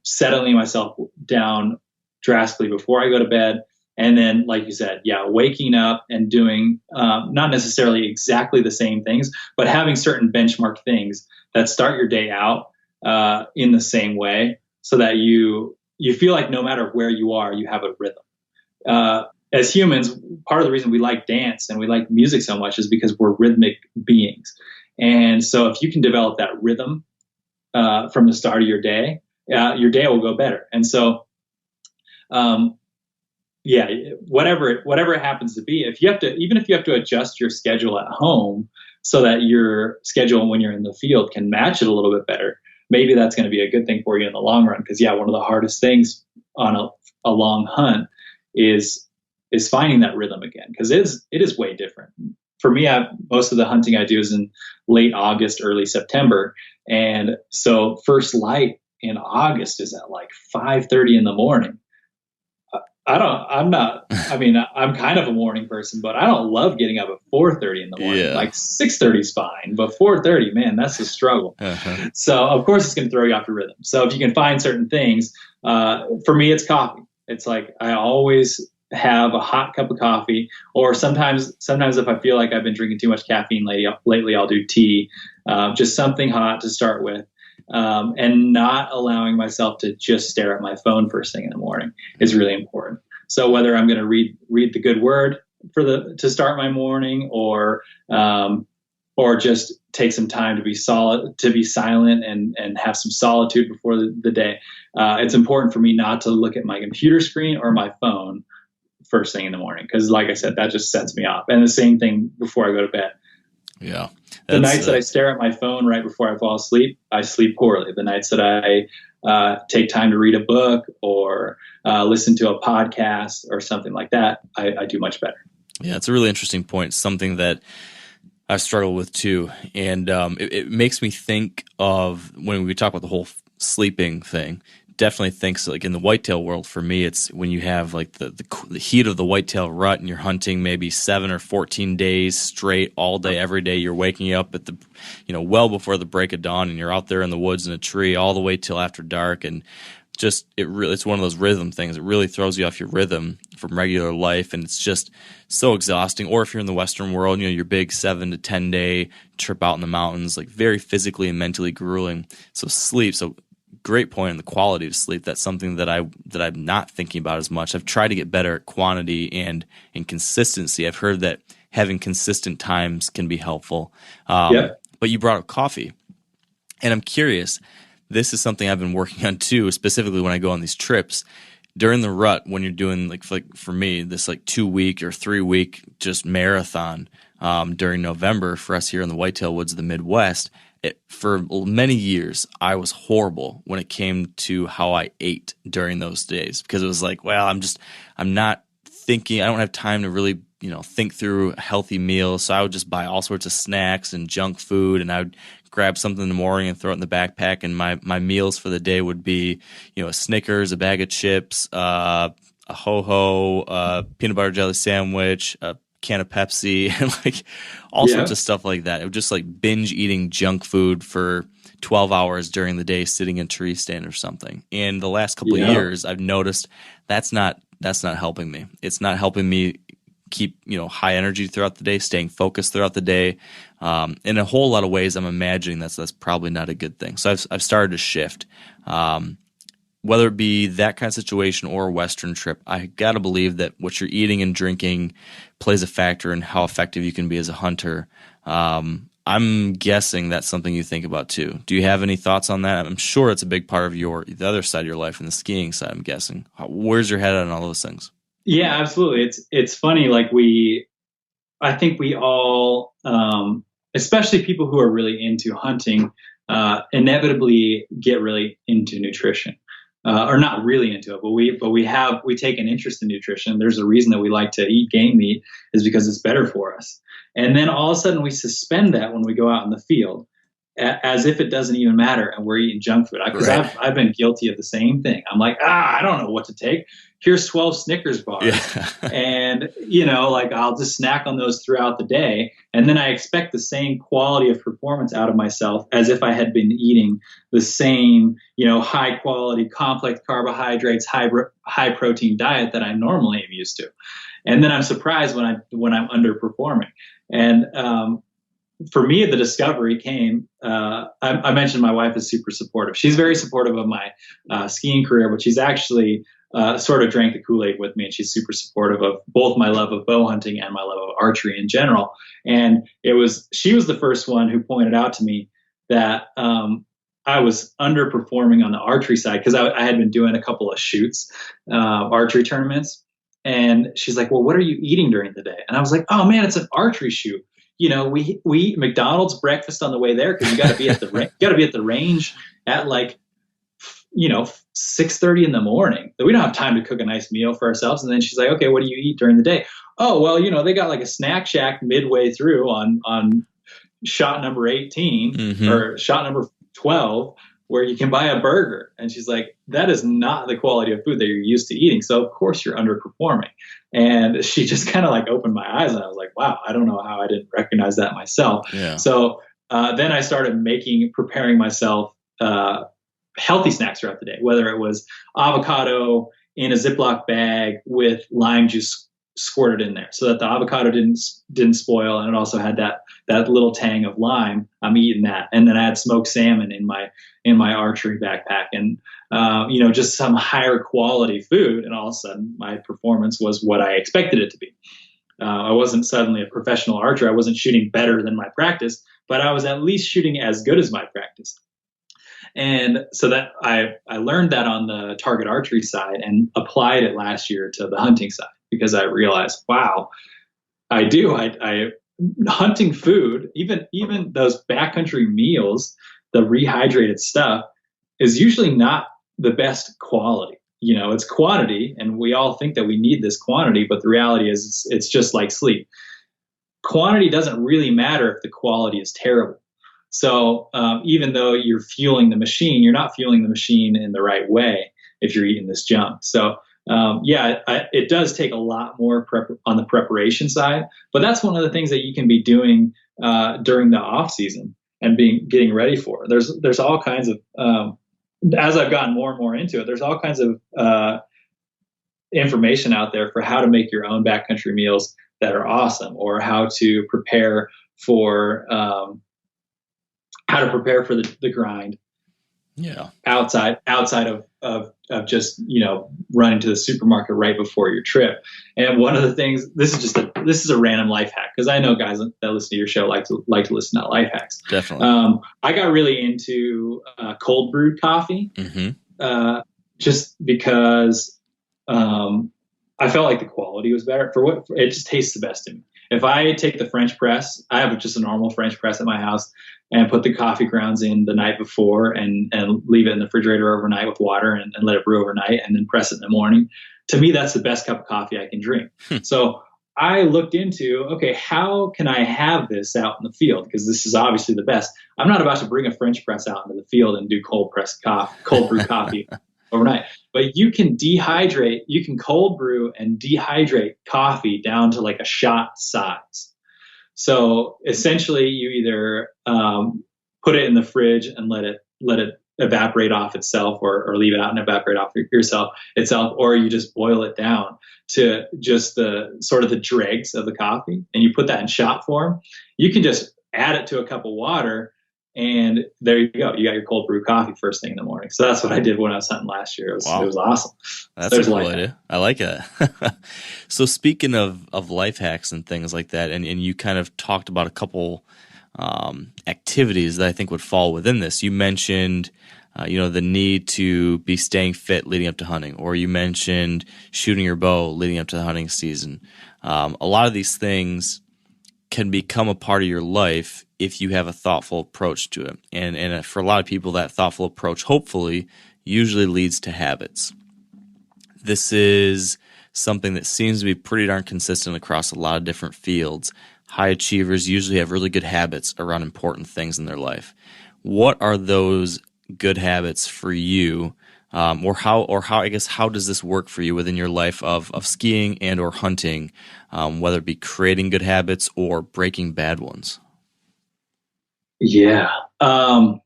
settling myself down drastically before I go to bed. And then, like you said, waking up and doing not necessarily exactly the same things, but having certain benchmark things that start your day out in the same way, so that you feel like no matter where you are, you have a rhythm. As humans, part of the reason we like dance and we like music so much is because we're rhythmic beings. And so if you can develop that rhythm from the start of your day will go better. And so, whatever it happens to be, even if you have to adjust your schedule at home so that your schedule when you're in the field can match it a little bit better, maybe that's going to be a good thing for you in the long run. Because one of the hardest things on a long hunt is finding that rhythm again, because it is way different. For me, most of the hunting I do is in late August, early September, and so first light in August is at like 5:30 in the morning. I'm kind of a morning person, but I don't love getting up at 4:30 in the morning. Like 6:30 is fine, but 4:30, man, that's a struggle. So of course it's going to throw you off your rhythm. So if you can find certain things, for me, it's coffee. It's like I always have a hot cup of coffee, or sometimes if I feel like I've been drinking too much caffeine lately, I'll do tea, just something hot to start with. And not allowing myself to just stare at my phone first thing in the morning is really important. So whether I'm going to read the good word to start my morning, or just take some time to be silent and have some solitude before the day, it's important for me not to look at my computer screen or my phone first thing in the morning, because like I said, that just sets me off. And the same thing before I go to bed. Yeah. The nights that I stare at my phone right before I fall asleep, I sleep poorly. The nights that I take time to read a book or listen to a podcast or something like that, I do much better. Yeah, it's a really interesting point, something that I struggle with too. And it makes me think of when we talk about the whole sleeping thing. Definitely thinks like in the whitetail world, for me, it's when you have like the heat of the whitetail rut and you're hunting maybe 7 or 14 days straight, all day, every day. You're waking up at well before the break of dawn, and you're out there in the woods in a tree all the way till after dark. And just it's one of those rhythm things. It really throws you off your rhythm from regular life, and it's just so exhausting. Or if you're in the Western world, your big 7 to 10 day trip out in the mountains, like very physically and mentally grueling. So sleep. Great point on the quality of sleep. That's something that I'm not thinking about as much. I've tried to get better at quantity and consistency. I've heard that having consistent times can be helpful. But you brought up coffee, and I'm curious. This is something I've been working on too, specifically when I go on these trips. During the rut, when you're doing like for me, this like 2-week or 3-week just marathon during November for us here in the whitetail woods of the Midwest, for many years, I was horrible when it came to how I ate during those days, because it was like, well, I'm not thinking, I don't have time to really, think through a healthy meal. So I would just buy all sorts of snacks and junk food, and I would grab something in the morning and throw it in the backpack. And my meals for the day would be, a Snickers, a bag of chips, a ho-ho, peanut butter jelly sandwich, a can of Pepsi, and like all sorts of stuff like that. It was just like binge eating junk food for 12 hours during the day, sitting in a tree stand or something. And the last couple of years, I've noticed that's not helping me. It's not helping me keep high energy throughout the day, staying focused throughout the day. In a whole lot of ways, I'm imagining that's probably not a good thing. So I've started to shift. Whether it be that kind of situation or a Western trip, I got to believe that what you're eating and drinking plays a factor in how effective you can be as a hunter. I'm guessing that's something you think about too. Do you have any thoughts on that? I'm sure it's a big part of the other side of your life and the skiing side, I'm guessing. Where's your head on all those things? Yeah, absolutely. It's funny. Like I think we all, especially people who are really into hunting, inevitably get really into nutrition. Or not really into it, but we take an interest in nutrition. There's a reason that we like to eat game meat, is because it's better for us. And then all of a sudden we suspend that when we go out in the field, as if it doesn't even matter, and we're eating junk food. Because I've been guilty of the same thing. I'm like, I don't know what to take. Here's 12 Snickers bars. And, I'll just snack on those throughout the day. And then I expect the same quality of performance out of myself as if I had been eating the same, high quality, complex carbohydrates, high protein diet that I normally am used to. And then I'm surprised when I'm underperforming. And, for me, the discovery came, I mentioned my wife is super supportive. She's very supportive of my skiing career, but she's actually sort of drank the Kool-Aid with me, and she's super supportive of both my love of bow hunting and my love of archery in general. And she was the first one who pointed out to me that I was underperforming on the archery side, because I had been doing a couple of shoots, archery tournaments. And she's like, well, what are you eating during the day? And I was like, oh man, it's an archery shoot. we eat McDonald's breakfast on the way there because you got to be at the range at like 6:30 in the morning. We don't have time to cook a nice meal for ourselves. And then she's like, okay, what do you eat during the day? Oh, well, they got like a snack shack midway through on shot number 18 or shot number 12 where you can buy a burger. And she's like, that is not the quality of food that you're used to eating. So of course you're underperforming. And she just kind of like opened my eyes, and I was like, wow, I don't know how I didn't recognize that myself. Yeah. So then I started preparing myself healthy snacks throughout the day, whether it was avocado in a Ziploc bag with lime juice squirted in there so that the avocado didn't spoil, and it also had that little tang of lime. I'm eating that. And then I had smoked salmon in my archery backpack, and just some higher quality food, and all of a sudden my performance was what I expected it to be. I wasn't suddenly a professional archer. I wasn't shooting better than my practice, but I was at least shooting as good as my practice. And so that I learned that on the target archery side and applied it last year to the hunting side, because I realized, wow, I hunting food, even those backcountry meals, the rehydrated stuff is usually not the best quality. It's quantity, and we all think that we need this quantity, but the reality is it's just like sleep. Quantity doesn't really matter if the quality is terrible. So even though you're fueling the machine, you're not fueling the machine in the right way if you're eating this junk. So it does take a lot more on the preparation side, but that's one of the things that you can be doing during the off season and getting ready for. There's all kinds of as I've gotten more and more into it, there's all kinds of information out there for how to make your own backcountry meals that are awesome, or how to prepare for the grind. Yeah. Outside of just, running to the supermarket right before your trip. And one of the things, this is a random life hack, because I know guys that listen to your show like to listen to life hacks. Definitely. I got really into cold brewed coffee, just because I felt like the quality was better. It just tastes the best to me. If I take the French press, I have just a normal French press at my house, and put the coffee grounds in the night before and leave it in the refrigerator overnight with water and let it brew overnight, and then press it in the morning. To me, that's the best cup of coffee I can drink. So I looked into, okay, how can I have this out in the field? Because this is obviously the best. I'm not about to bring a French press out into the field and do cold brew coffee overnight. But you can cold brew and dehydrate coffee down to like a shot size. So essentially you either put it in the fridge and let it evaporate off itself, or leave it out and evaporate off itself, or you just boil it down to just the sort of the dregs of the coffee, and you put that in shot form. You can just add it to a cup of water, and there you go. You got your cold brew coffee first thing in the morning. So that's what I did when I was hunting last year. It was awesome. That's a cool idea. I like it. So speaking of life hacks and things like that, and you kind of talked about a couple activities that I think would fall within this. You mentioned, the need to be staying fit leading up to hunting, or you mentioned shooting your bow leading up to the hunting season. A lot of these things can become a part of your life if you have a thoughtful approach to it. And for a lot of people, that thoughtful approach, hopefully, usually leads to habits. This is something that seems to be pretty darn consistent across a lot of different fields. High achievers usually have really good habits around important things in their life. What are those good habits for you? Or how does this work for you within your life of skiing and or hunting, whether it be creating good habits or breaking bad ones? Yeah. I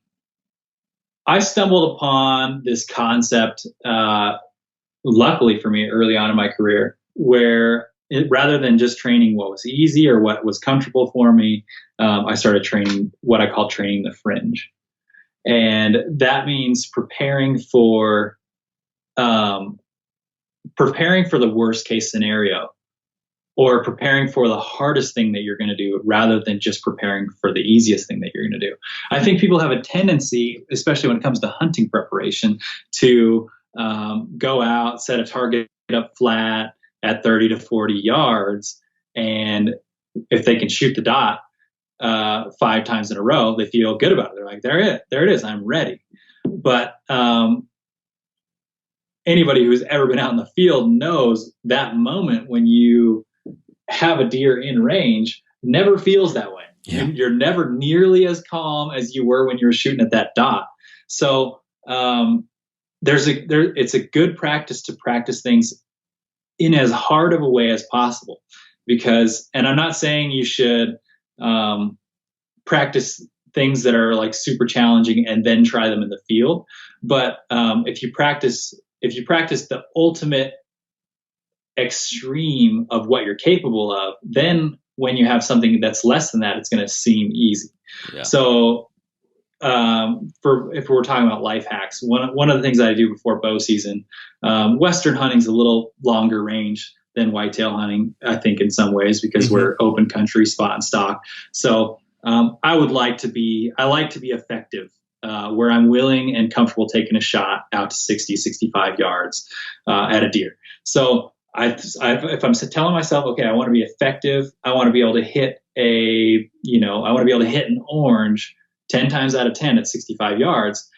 stumbled upon this concept, luckily for me, early on in my career, where rather than just training what was easy or what was comfortable for me, I started training what I call training the fringe. And that means preparing for the worst case scenario, or preparing for the hardest thing that you're going to do, rather than just preparing for the easiest thing that you're going to do. I think people have a tendency, especially when it comes to hunting preparation, to go out, set a target up flat at 30 to 40 yards, and if they can shoot the dot, 5 times in a row, they feel good about it. They're like, there it is. I'm ready. But anybody who's ever been out in the field knows that moment when you have a deer in range never feels that way. Yeah. You're never nearly as calm as you were when you were shooting at that dot. So it's a good practice to practice things in as hard of a way as possible, because, and I'm not saying you should practice things that are like super challenging and then try them in the field. But if you practice the ultimate extreme of what you're capable of, then when you have something that's less than that, it's going to seem easy. Yeah. So if we're talking about life hacks, one of the things I do before bow season, Western hunting's a little longer range than whitetail hunting, I think, in some ways, because we're open country, spot and stock. So I like to be effective, where I'm willing and comfortable taking a shot out to 60, 65 yards at a deer. So if I'm telling myself, okay, I want to be effective, I want to be able to hit an orange 10 times out of 10 at 65 yards,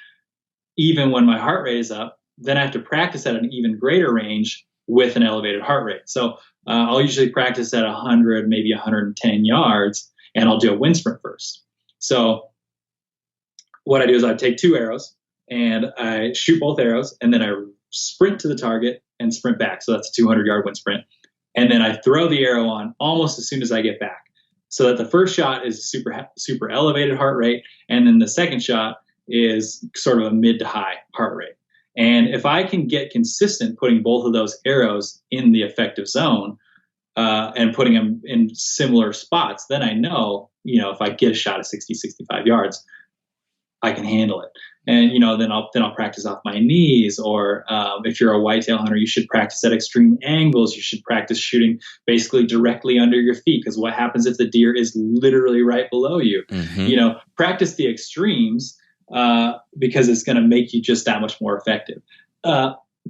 even when my heart rate is up, then I have to practice at an even greater range with an elevated heart rate. So I'll usually practice at 100, maybe 110 yards, and I'll do a wind sprint first. So what I do is I take 2 arrows and I shoot both arrows, and then I sprint to the target and sprint back. So that's a 200-yard wind sprint. And then I throw the arrow on almost as soon as I get back, so that the first shot is super elevated heart rate, and then the second shot is sort of a mid to high heart rate. And if I can get consistent putting both of those arrows in the effective zone and putting them in similar spots, then I know, if I get a shot at 60, 65 yards, I can handle it. And, then I'll practice off my knees, or if you're a whitetail hunter, you should practice at extreme angles. You should practice shooting basically directly under your feet, because what happens if the deer is literally right below you? Practice the extremes because it's going to make you just that much more effective.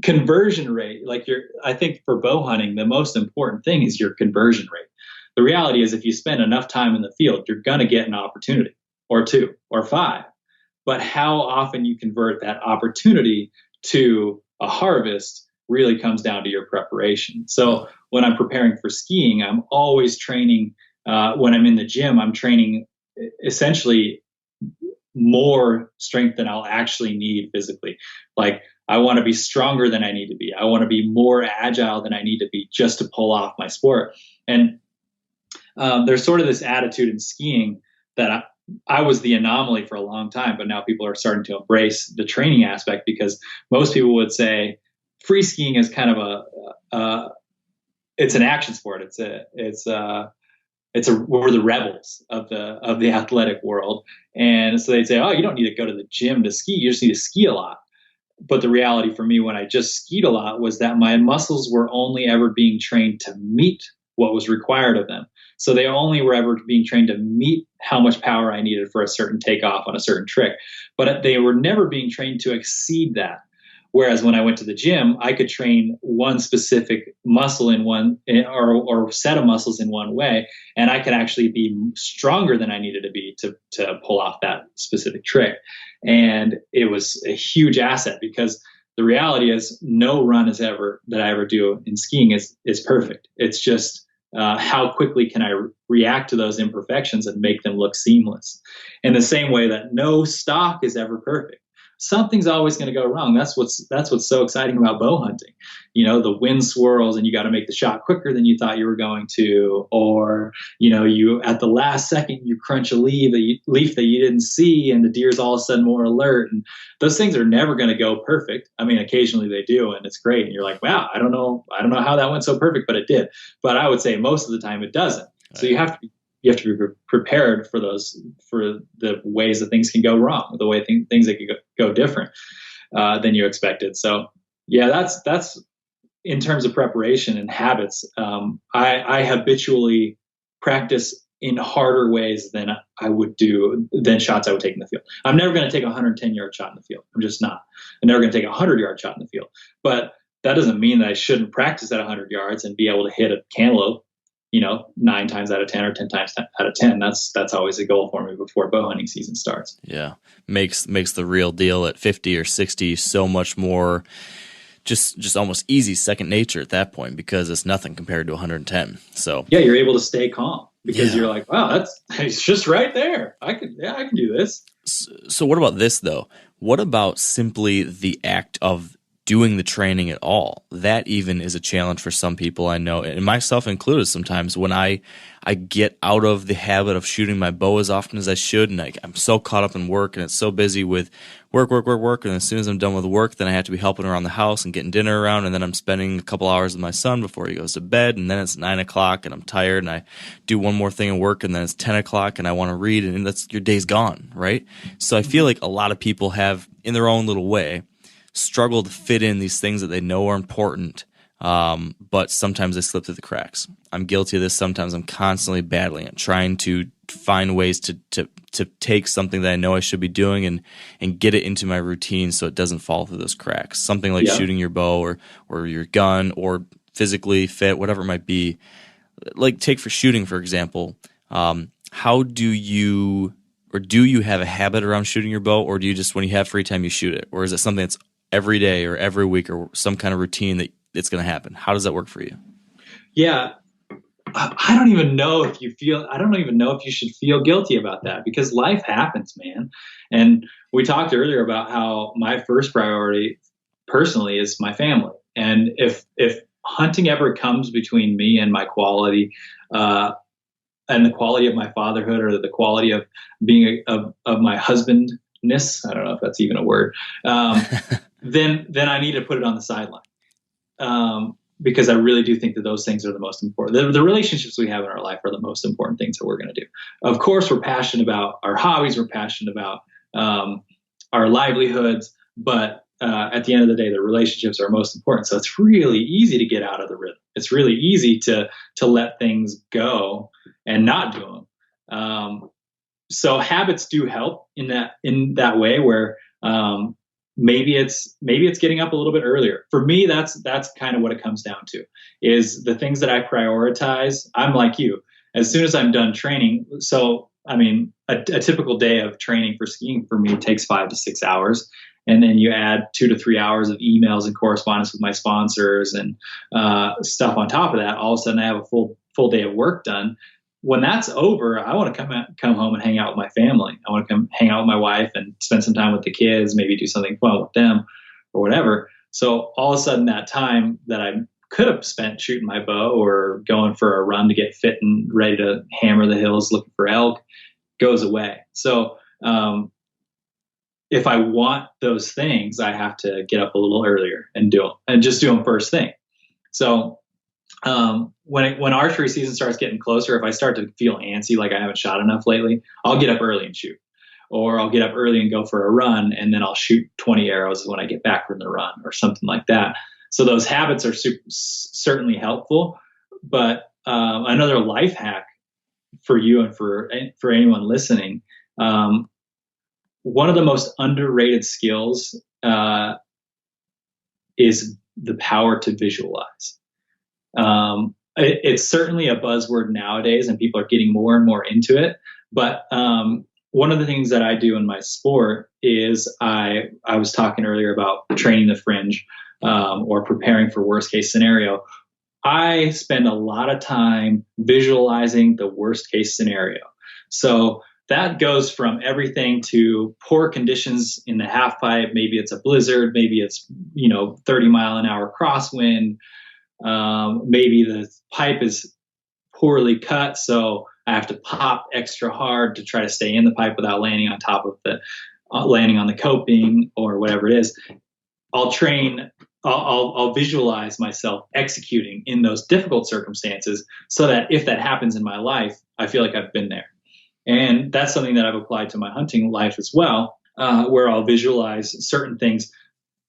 Conversion rate, I think for bow hunting, the most important thing is your conversion rate. The reality is, if you spend enough time in the field, you're going to get an opportunity or 2 or 5. But how often you convert that opportunity to a harvest really comes down to your preparation. So when I'm preparing for skiing, I'm always training. When I'm in the gym, I'm training essentially more strength than I'll actually need physically. Like, I want to be stronger than I need to be. I want to be more agile than I need to be just to pull off my sport. And there's sort of this attitude in skiing that I was the anomaly for a long time, but now people are starting to embrace the training aspect, because most people would say free skiing is kind of it's an action sport. We're the rebels of the athletic world. And so they'd say, oh, you don't need to go to the gym to ski. You just need to ski a lot. But the reality for me, when I just skied a lot, was that my muscles were only ever being trained to meet what was required of them. So they only were ever being trained to meet how much power I needed for a certain takeoff on a certain trick. But they were never being trained to exceed that. Whereas when I went to the gym, I could train one specific muscle in one or set of muscles in one way, and I could actually be stronger than I needed to be to pull off that specific trick. And it was a huge asset, because the reality is no run that I ever do in skiing is perfect. It's just how quickly can I react to those imperfections and make them look seamless. In the same way that no stock is ever perfect. Something's always going to go wrong. That's what's so exciting about bow hunting. The wind swirls and you got to make the shot quicker than you thought you were going to, or you at the last second you crunch a leaf that you didn't see, and the deer's all of a sudden more alert. And those things are never going to go perfect. I mean, occasionally they do, and it's great. And you're like, wow, I don't know how that went so perfect, but it did. But I would say most of the time it doesn't. So you have to be prepared for the ways that things can go wrong, the way things that can go different than you expected. So yeah, that's in terms of preparation and habits. I habitually practice in harder ways than shots I would take in the field. I'm never going to take a 110-yard shot in the field. I'm just not. I'm never going to take a 100-yard shot in the field. But that doesn't mean that I shouldn't practice at 100 yards and be able to hit a cantaloupe 9 times out of 10 or 10 times out of 10. That's always a goal for me before bow hunting season starts. Yeah. Makes the real deal at 50 or 60 so much more just almost easy second nature at that point, because it's nothing compared to 110. So yeah, you're able to stay it's because you're like, wow, it's just right there. I can do this. So what about this though? What about simply the act of doing the training at all? That even is a challenge for some people, I know, and myself included. Sometimes when I get out of the habit of shooting my bow as often as I should, and I'm so caught up in work, and it's so busy with work, and as soon as I'm done with work, then I have to be helping around the house and getting dinner around, and then I'm spending a couple hours with my son before he goes to bed, and then it's 9 o'clock, and I'm tired, and I do one more thing at work, and then it's 10 o'clock, and I want to read, and that's your day's gone, right? So I feel like a lot of people have, in their own little way, struggle to fit in these things that they know are important, but sometimes they slip through the cracks. I'm guilty of this. Sometimes I'm constantly battling it, trying to find ways to take something that I know I should be doing and get it into my routine so it doesn't fall through those cracks. Something like shooting your bow or your gun, or physically fit, whatever it might be. Like take for shooting, for example. How do you have a habit around shooting your bow, or do you just, when you have free time, you shoot it? Or is it something that's every day or every week or some kind of routine that it's going to happen? How does that work for you? Yeah. I don't even know if you should feel guilty about that, because life happens, man. And we talked earlier about how my first priority personally is my family. And if hunting ever comes between me and my quality, and the quality of my fatherhood, or the quality of being of my husbandness, I don't know if that's even a word, then I need to put it on the sideline. Because I really do think that those things are the most important. The relationships we have in our life are the most important things that we're going to do. Of course, we're passionate about our hobbies. We're passionate about our livelihoods. But at the end of the day, the relationships are most important. So it's really easy to get out of the rhythm. It's really easy to let things go and not do them. So habits do help in that way, where maybe it's getting up a little bit earlier. For me, that's kind of what it comes down to, is the things that I prioritize. I'm like you. As soon as I'm done training, so I mean, a typical day of training for skiing for me takes 5 to 6 hours. And then you add 2 to 3 hours of emails and correspondence with my sponsors and stuff on top of that. All of a sudden I have a full day of work done. When that's over, I want to come home and hang out with my family. I want to come hang out with my wife and spend some time with the kids, maybe do something fun with them or whatever. So all of a sudden that time that I could have spent shooting my bow or going for a run to get fit and ready to hammer the hills looking for elk goes away. So if I want those things, I have to get up a little earlier and do them, and just do them first thing. So when archery season starts getting closer, if I start to feel antsy, like I haven't shot enough lately, I'll get up early and shoot, or I'll get up early and go for a run, and then I'll shoot 20 arrows when I get back from the run or something like that. So those habits are certainly helpful. But another life hack for you and for anyone listening, one of the most underrated skills is the power to visualize. It's certainly a buzzword nowadays, and people are getting more and more into it. But one of the things that I do in my sport is I was talking earlier about training the fringe, or preparing for worst case scenario. I spend a lot of time visualizing the worst case scenario. So that goes from everything to poor conditions in the half pipe. Maybe it's a blizzard. Maybe it's 30 mile an hour crosswind. Maybe the pipe is poorly cut, so I have to pop extra hard to try to stay in the pipe without landing on top of landing on the coping or whatever it is. I'll visualize myself executing in those difficult circumstances, so that if that happens in my life, I feel like I've been there. And that's something that I've applied to my hunting life as well, where I'll visualize certain things.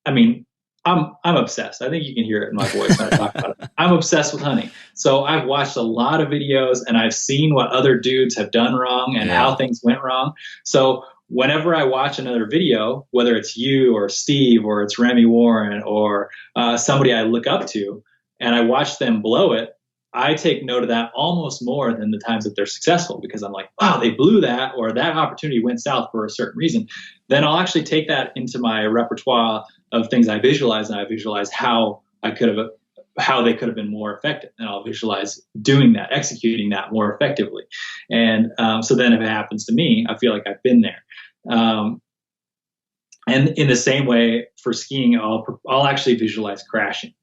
I mean, I'm obsessed. I think you can hear it in my voice when I talk about it. I'm obsessed with hunting. So I've watched a lot of videos, and I've seen what other dudes have done wrong and how things went wrong. So whenever I watch another video, whether it's you or Steve or it's Remy Warren or somebody I look up to, and I watch them blow it, I take note of that almost more than the times that they're successful, because I'm like, wow, they blew that, or that opportunity went south for a certain reason. Then I'll actually take that into my repertoire of things I visualize, and I visualize how they could have been more effective. And I'll visualize doing that, executing that more effectively. And so then if it happens to me, I feel like I've been there. And in the same way for skiing, I'll actually visualize crashing.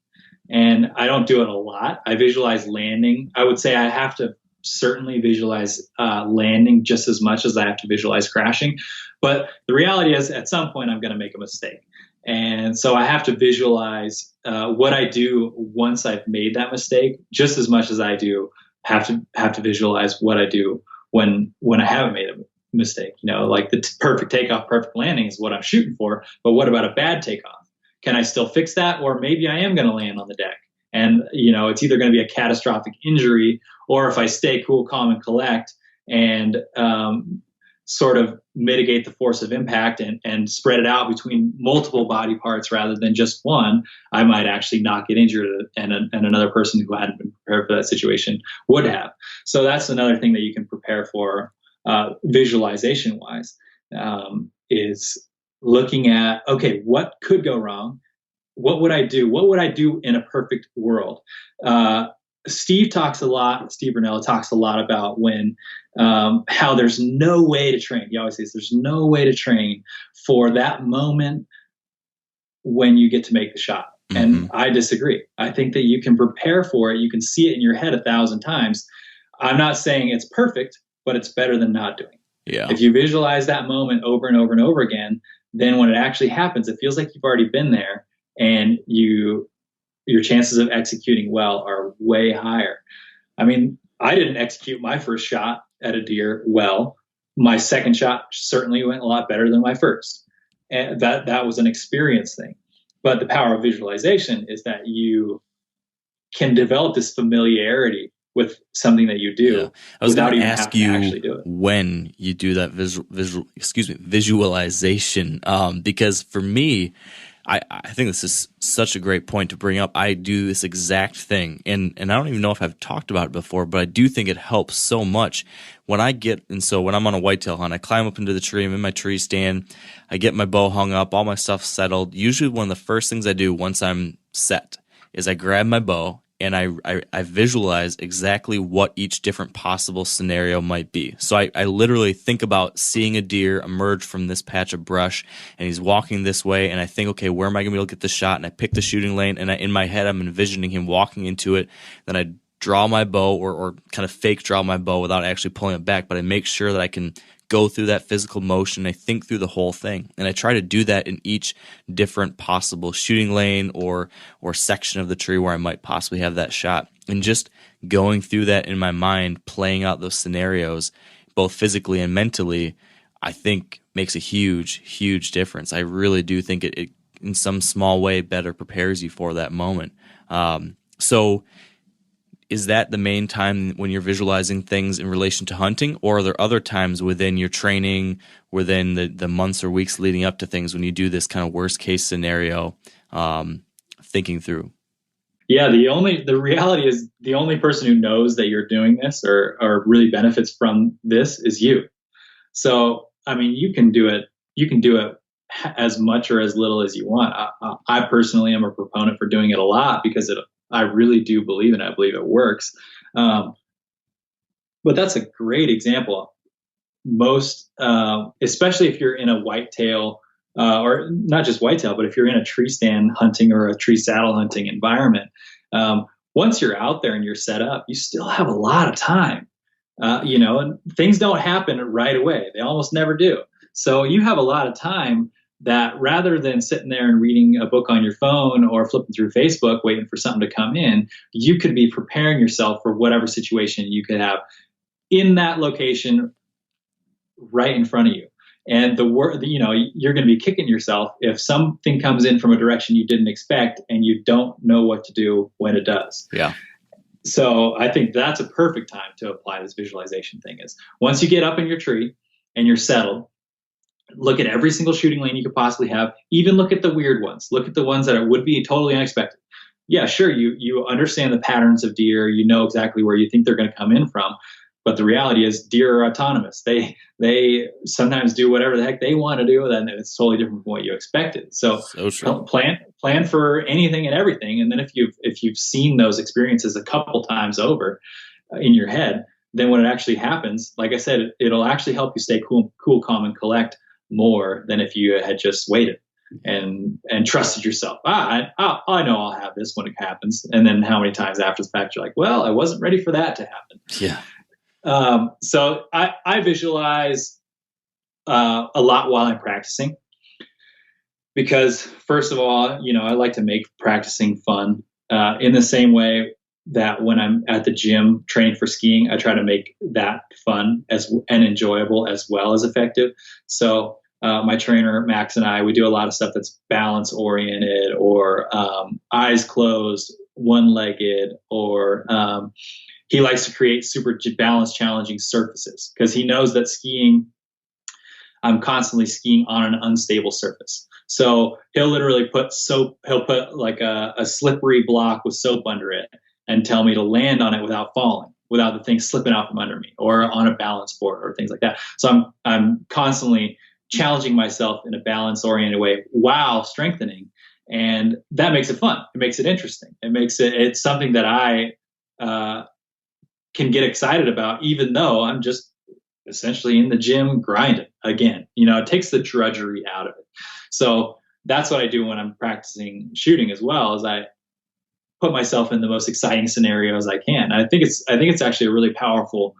And I don't do it a lot. I visualize landing. I would say I have to certainly visualize landing just as much as I have to visualize crashing. But the reality is, at some point, I'm going to make a mistake. And so I have to visualize what I do once I've made that mistake, just as much as I do have to visualize what I do when I haven't made a mistake. Like the perfect takeoff, perfect landing is what I'm shooting for. But what about a bad takeoff? Can I still fix that? Or maybe I am going to land on the deck. And, it's either going to be a catastrophic injury, or if I stay cool, calm, and collect and sort of mitigate the force of impact and spread it out between multiple body parts rather than just one, I might actually not get injured, and another person who hadn't been prepared for that situation would have. So that's another thing that you can prepare for visualization-wise, is looking at, okay, what could go wrong? What would I do? What would I do in a perfect world? Steve Brunella talks a lot about how there's no way to train. He always says there's no way to train for that moment when you get to make the shot. Mm-hmm. And I disagree. I think that you can prepare for it. You can see it in your head 1,000 times. I'm not saying it's perfect, but it's better than not doing it. Yeah. If you visualize that moment over and over and over again, then when it actually happens, it feels like you've already been there, and your chances of executing well are way higher. I mean, I didn't execute my first shot at a deer well. My second shot certainly went a lot better than my first. And that was an experience thing. But the power of visualization is that you can develop this familiarity with something that you do. Yeah. I was going to ask you actually do it. When you do that visualization, because for me, I think this is such a great point to bring up. I do this exact thing, and I don't even know if I've talked about it before, but I do think it helps so much when when I'm on a whitetail hunt, I climb up into the tree, I'm in my tree stand, I get my bow hung up, all my stuff settled. Usually one of the first things I do once I'm set is I grab my bow and I visualize exactly what each different possible scenario might be. So I literally think about seeing a deer emerge from this patch of brush, and he's walking this way, and I think, okay, where am I going to be able to get the shot? And I pick the shooting lane, and in my head I'm envisioning him walking into it. Then I draw my bow, or kind of fake draw my bow without actually pulling it back, but I make sure that I can go through that physical motion. I think through the whole thing, and I try to do that in each different possible shooting lane or section of the tree where I might possibly have that shot, and just going through that in my mind, playing out those scenarios both physically and mentally, I think makes a huge difference. I really do think it in some small way better prepares you for that moment. So is that the main time when you're visualizing things in relation to hunting, or are there other times within your training, within the months or weeks leading up to things, when you do this kind of worst case scenario thinking through? Yeah, the reality is the only person who knows that you're doing this or really benefits from this is you. So, I mean, you can do it as much or as little as you want. I personally am a proponent for doing it a lot, because I really do believe in it. I believe it works. But that's a great example. Most, especially if you're in a whitetail, or not just whitetail, but if you're in a tree stand hunting or a tree saddle hunting environment, once you're out there and you're set up, you still have a lot of time. And things don't happen right away. They almost never do. So you have a lot of time that, rather than sitting there and reading a book on your phone or flipping through Facebook waiting for something to come in, you could be preparing yourself for whatever situation you could have in that location right in front of you. And you're going to be kicking yourself if something comes in from a direction you didn't expect and you don't know what to do when it does. Yeah. So I think that's a perfect time to apply this visualization thing. Is once you get up in your tree and you're settled, look at every single shooting lane you could possibly have. Even look at the weird ones. Look at the ones that would be totally unexpected. yeah, sure, you understand the patterns of deer, you know exactly where you think they're going to come in from, but the reality is deer are autonomous. They sometimes do whatever the heck they want to do, and it's totally different from what you expected. So true. plan for anything and everything, and then if you've seen those experiences a couple times over in your head, then when it actually happens, like I said, it'll actually help you stay cool, calm, and collect more than if you had just waited and trusted yourself. I know I'll have this when it happens. And then how many times after the fact you're like, well, I wasn't ready for that to happen. Yeah. So I visualize a lot while I'm practicing, because first of all, I like to make practicing fun, in the same way that when I'm at the gym training for skiing, I try to make that fun and enjoyable as well as effective. So my trainer, Max, and I, we do a lot of stuff that's balance oriented, or eyes closed, one-legged, or he likes to create super balance challenging surfaces, because he knows that skiing, I'm constantly skiing on an unstable surface. So he'll literally put like a slippery block with soap under it and tell me to land on it without falling, without the thing slipping out from under me, or on a balance board or things like that. So I'm constantly challenging myself in a balance-oriented way while strengthening, and that makes it fun. It makes it interesting. It's something that I can get excited about, even though I'm just essentially in the gym grinding again. It takes the drudgery out of it. So that's what I do when I'm practicing shooting as well, is I put myself in the most exciting scenarios I can. And I think it's actually a really powerful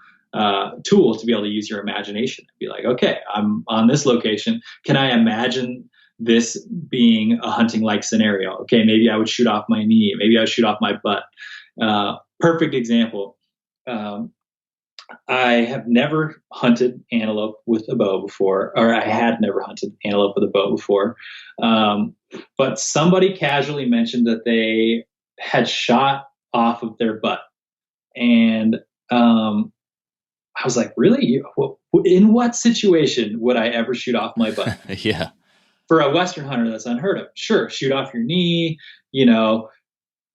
tool to be able to use your imagination and be like, okay, I'm on this location. Can I imagine this being a hunting like scenario? Okay, maybe I would shoot off my knee. Maybe I would shoot off my butt. Perfect example. I have never hunted antelope with a bow before, or I had never hunted antelope with a bow before. But somebody casually mentioned that they had shot off of their butt. And I was like, really? In what situation would I ever shoot off my butt? Yeah. For a Western hunter, that's unheard of. Sure, shoot off your knee,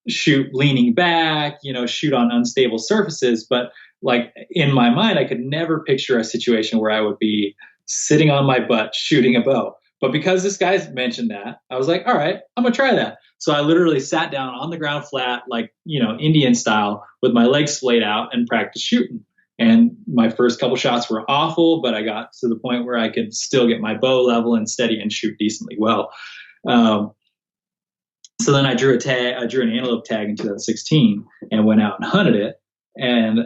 shoot leaning back, shoot on unstable surfaces. But like in my mind, I could never picture a situation where I would be sitting on my butt shooting a bow. But because this guy's mentioned that, I was like, all right, I'm going to try that. So I literally sat down on the ground flat, like, Indian style, with my legs splayed out and practiced shooting. And my first couple shots were awful, but I got to the point where I could still get my bow level and steady and shoot decently well. So then I drew an antelope tag in 2016 and went out and hunted it. And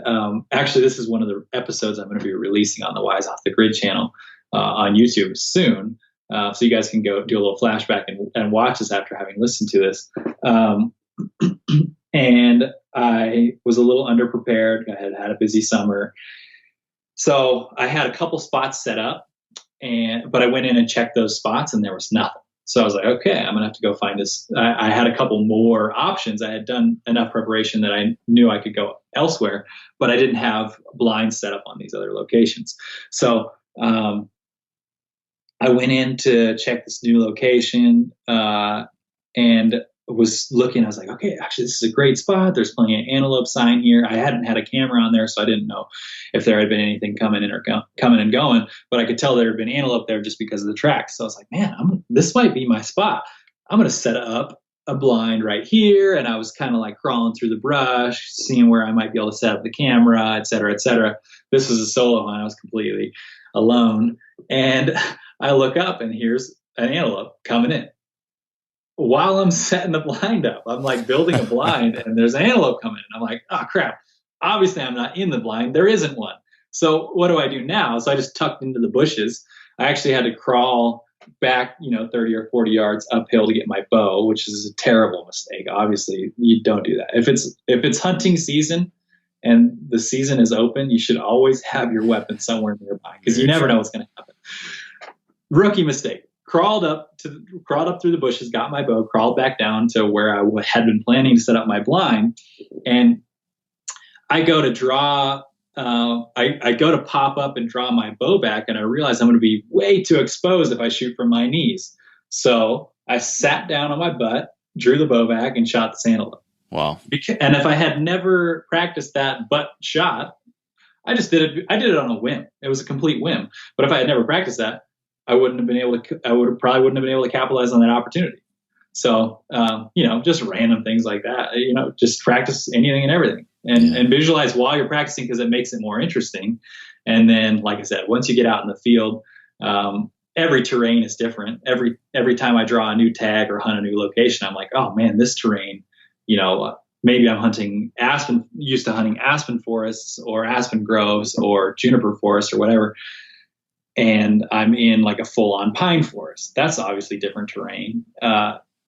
actually, this is one of the episodes I'm going to be releasing on the Wise Off the Grid channel on YouTube soon. So you guys can go do a little flashback and watch this after having listened to this. And I was a little underprepared. I had had a busy summer. So I had a couple spots set up, but I went in and checked those spots and there was nothing. So I was like, okay, I'm going to have to go find this. I had a couple more options. I had done enough preparation that I knew I could go elsewhere, but I didn't have blinds set up on these other locations. So I went in to check this new location and was looking. I was like, okay, actually, this is a great spot. There's plenty of antelope sign here. I hadn't had a camera on there, so I didn't know if there had been anything coming in or coming and going. But I could tell there had been antelope there just because of the tracks. So I was like, man, this might be my spot. I'm going to set up a blind right here. And I was kind of like crawling through the brush, seeing where I might be able to set up the camera, et cetera, et cetera. This was a solo hunt. I was completely alone. And I look up and here's an antelope coming in. While I'm setting the blind up, I'm like building a blind and there's an antelope coming in. I'm like, oh crap. Obviously I'm not in the blind. There isn't one. So what do I do now? So I just tucked into the bushes. I actually had to crawl back, 30 or 40 yards uphill to get my bow, which is a terrible mistake. Obviously you don't do that. If it's hunting season and the season is open, you should always have your weapon somewhere nearby because you never know what's going to happen. Rookie mistake. Crawled up through the bushes, got my bow, crawled back down to where I had been planning to set up my blind. And I go to draw, I go to pop up and draw my bow back. And I realize I'm going to be way too exposed if I shoot from my knees. So I sat down on my butt, drew the bow back, and shot the antelope. Wow. And if I had never practiced that but shot, I just did it. I did it on a whim. It was a complete whim. But if I had never practiced that, I probably wouldn't have been able to capitalize on that opportunity. So, just random things like that, just practice anything and everything and visualize while you're practicing, because it makes it more interesting. And then, like I said, once you get out in the field, every terrain is different. Every time I draw a new tag or hunt a new location, I'm like, oh man, this terrain, maybe I'm used to hunting aspen forests or aspen groves or juniper forest or whatever. And I'm in like a full on pine forest. That's obviously different terrain.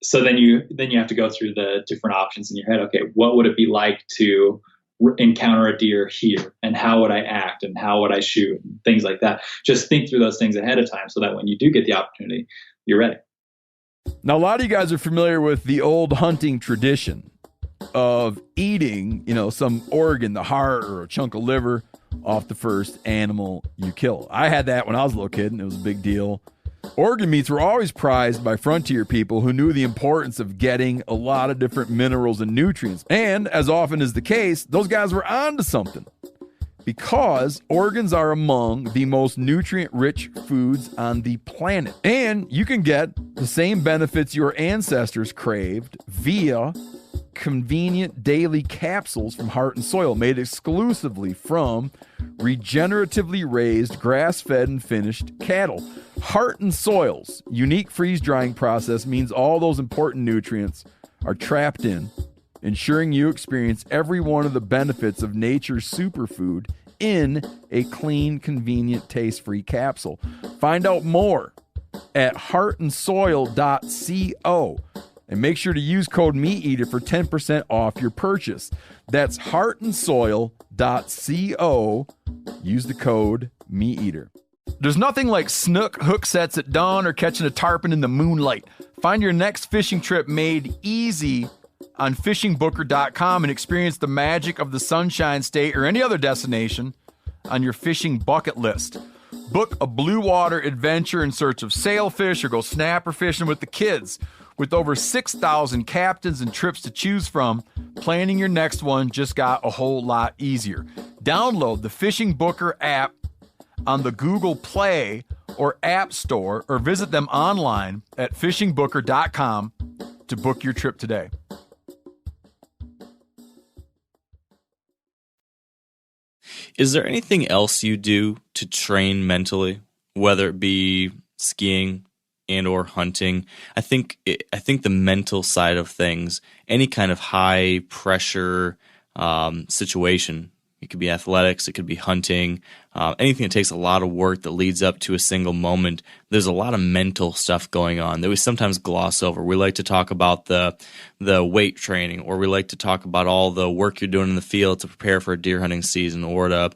So then you have to go through the different options in your head. Okay, what would it be like to encounter a deer here, and how would I act, and how would I shoot, and things like that. Just think through those things ahead of time so that when you do get the opportunity, you're ready. Now, a lot of you guys are familiar with the old hunting tradition of eating, some organ, the heart or a chunk of liver off the first animal you kill. I had that when I was a little kid, and it was a big deal. Organ meats were always prized by frontier people who knew the importance of getting a lot of different minerals and nutrients. And as often is the case, those guys were onto something, because organs are among the most nutrient-rich foods on the planet. And you can get the same benefits your ancestors craved via convenient daily capsules from Heart and Soil, made exclusively from regeneratively raised, grass-fed, and finished cattle. Heart and Soil's unique freeze-drying process means all those important nutrients are trapped in, ensuring you experience every one of the benefits of nature's superfood in a clean, convenient, taste-free capsule. Find out more at heartandsoil.co. And make sure to use code MeatEater for 10% off your purchase. That's heartandsoil.co. Use the code MeatEater. There's nothing like snook hook sets at dawn or catching a tarpon in the moonlight. Find your next fishing trip made easy on fishingbooker.com and experience the magic of the Sunshine State or any other destination on your fishing bucket list. Book a blue water adventure in search of sailfish or go snapper fishing with the kids. With over 6,000 captains and trips to choose from, planning your next one just got a whole lot easier. Download the Fishing Booker app on the Google Play or App Store, or visit them online at fishingbooker.com to book your trip today. Is there anything else you do to train mentally, whether it be skiing and or hunting? I think the mental side of things, any kind of high pressure situation, it could be athletics, it could be hunting, anything that takes a lot of work that leads up to a single moment. There's a lot of mental stuff going on that we sometimes gloss over. We like to talk about the weight training, or we like to talk about all the work you're doing in the field to prepare for a deer hunting season, or to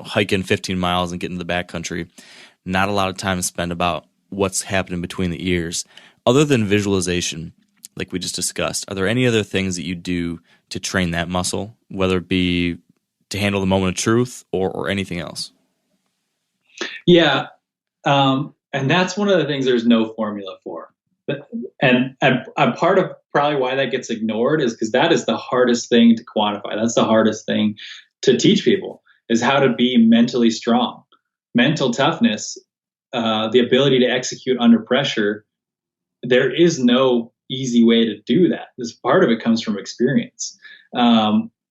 hike in 15 miles and get into the backcountry. Not a lot of time spent about what's happening between the ears. Other than visualization, like we just discussed, are there any other things that you do to train that muscle, whether it be to handle the moment of truth or anything else? Yeah. And that's one of the things there's no formula for. And a part of probably why that gets ignored is because that is the hardest thing to quantify. That's the hardest thing to teach people, is how to be mentally strong. Mental toughness, the ability to execute under pressure. There is no easy way to do that. This part of it comes from experience.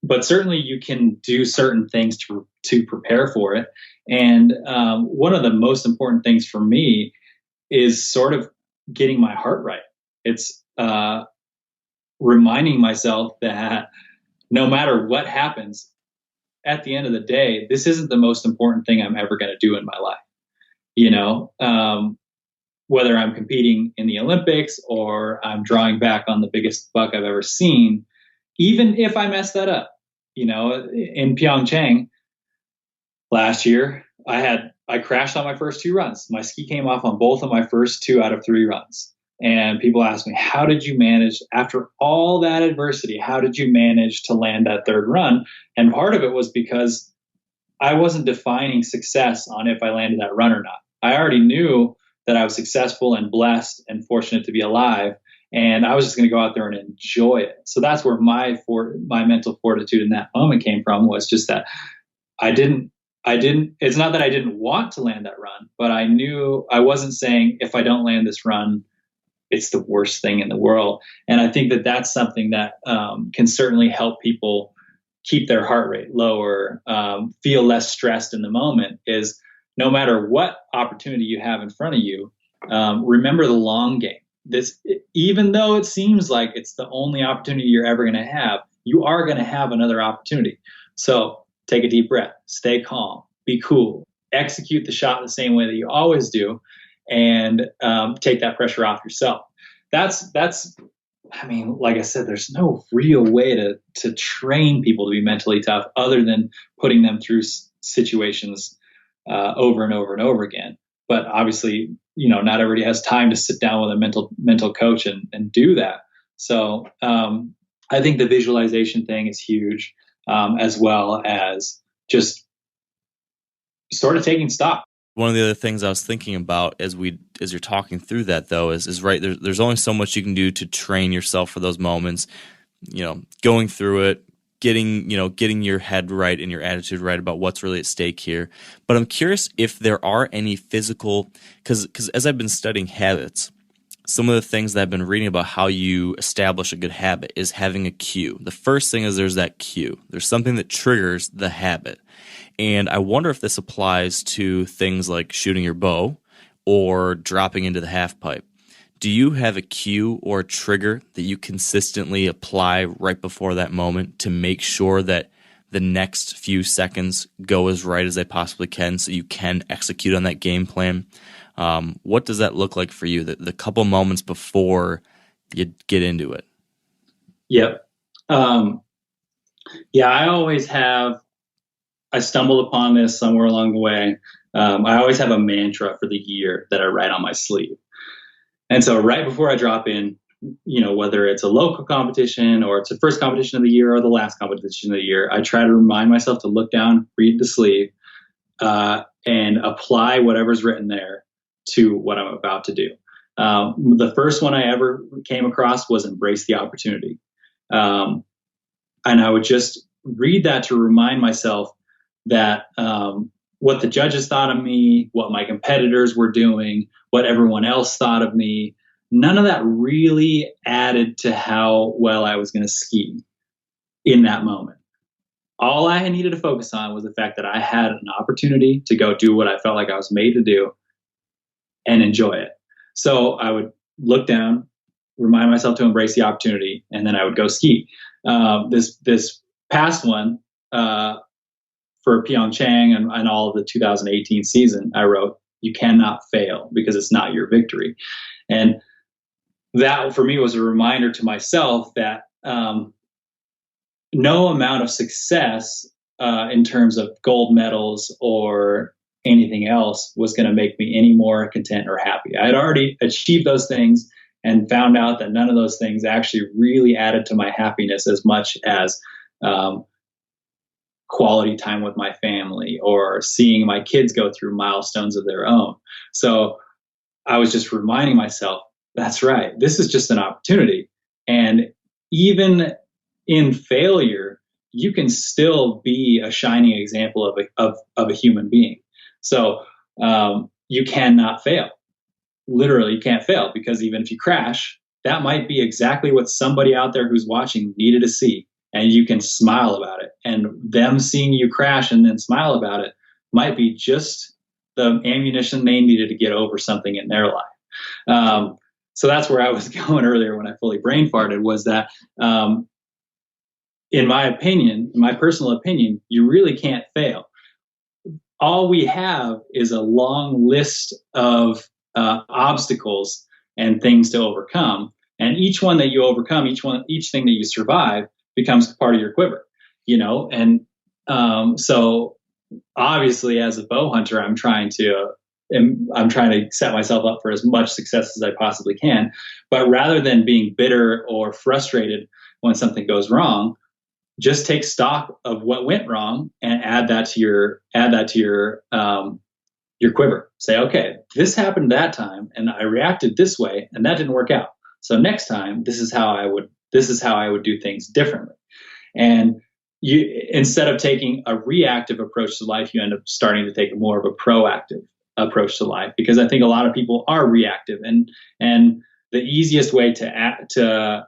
But certainly you can do certain things to prepare for it. And one of the most important things for me is sort of getting my heart right. It's reminding myself that no matter what happens, at the end of the day, this isn't the most important thing I'm ever going to do in my life. Whether I'm competing in the Olympics or I'm drawing back on the biggest buck I've ever seen, even if I mess that up, in Pyeongchang last year, I crashed on my first 2 runs. My ski came off on both of my first 2 out of 3 runs. And people ask me, how did you manage, after all that adversity, how did you manage to land that 3rd run? And part of it was because I wasn't defining success on if I landed that run or not. I already knew that I was successful and blessed and fortunate to be alive. and I was just going to go out there and enjoy it. So that's where my mental fortitude in that moment came from, was just that it's not that I didn't want to land that run, but I knew I wasn't saying, if I don't land this run, it's the worst thing in the world. And I think that that's something that can certainly help people keep their heart rate lower, feel less stressed in the moment, is no matter what opportunity you have in front of you, remember the long game. Even though it seems like it's the only opportunity you're ever going to have, you are going to have another opportunity. So take a deep breath, stay calm, be cool, execute the shot the same way that you always do, and take that pressure off yourself. That's, I mean, like I said, there's no real way to train people to be mentally tough other than putting them through situations over and over and over again. But obviously, not everybody has time to sit down with a mental coach and do that. So I think the visualization thing is huge, as well as just sort of taking stock. One of the other things I was thinking about as you're talking through that, though, is right, there's only so much you can do to train yourself for those moments, going through it, getting your head right and your attitude right about what's really at stake here. But I'm curious if there are any physical, because as I've been studying habits, some of the things that I've been reading about how you establish a good habit is having a cue. The first thing is there's that cue. There's something that triggers the habit. And I wonder if this applies to things like shooting your bow or dropping into the half pipe. Do you have a cue or a trigger that you consistently apply right before that moment to make sure that the next few seconds go as right as they possibly can so you can execute on that game plan? What does that look like for you, the couple moments before you get into it? Yep. I stumbled upon this somewhere along the way. I always have a mantra for the year that I write on my sleeve. And so right before I drop in, whether it's a local competition or it's the first competition of the year or the last competition of the year, I try to remind myself to look down, read the sleeve, and apply whatever's written there to what I'm about to do. The first one I ever came across was embrace the opportunity. And I would just read that to remind myself that what the judges thought of me, what my competitors were doing, what everyone else thought of me, none of that really added to how well I was going to ski in that moment. All I needed to focus on was the fact that I had an opportunity to go do what I felt like I was made to do and enjoy it. So I would look down, remind myself to embrace the opportunity, and then I would go ski. This past one, for Pyeongchang and all of the 2018 season, I wrote, "You cannot fail because it's not your victory." And that for me was a reminder to myself that no amount of success in terms of gold medals or anything else was going to make me any more content or happy. I had already achieved those things and found out that none of those things actually really added to my happiness as much as quality time with my family or seeing my kids go through milestones of their own. So I was just reminding myself, that's right, this is just an opportunity. And even in failure, you can still be a shining example of a human being. So you cannot fail. Literally, you can't fail, because even if you crash, that might be exactly what somebody out there who's watching needed to see. And you can smile about it. And them seeing you crash and then smile about it might be just the ammunition they needed to get over something in their life. So that's where I was going earlier when I fully brain farted, was that in my opinion, in my personal opinion, you really can't fail. All we have is a long list of obstacles and things to overcome. And each one that you overcome, each thing that you survive becomes part of your quiver, And so obviously as a bow hunter, I'm trying to set myself up for as much success as I possibly can. But rather than being bitter or frustrated when something goes wrong, just take stock of what went wrong and add that to your quiver. Say, okay, this happened that time and I reacted this way and that didn't work out. So next time, this is how I would do things differently. And instead of taking a reactive approach to life, you end up starting to take more of a proactive approach to life, because I think a lot of people are reactive, and the easiest way to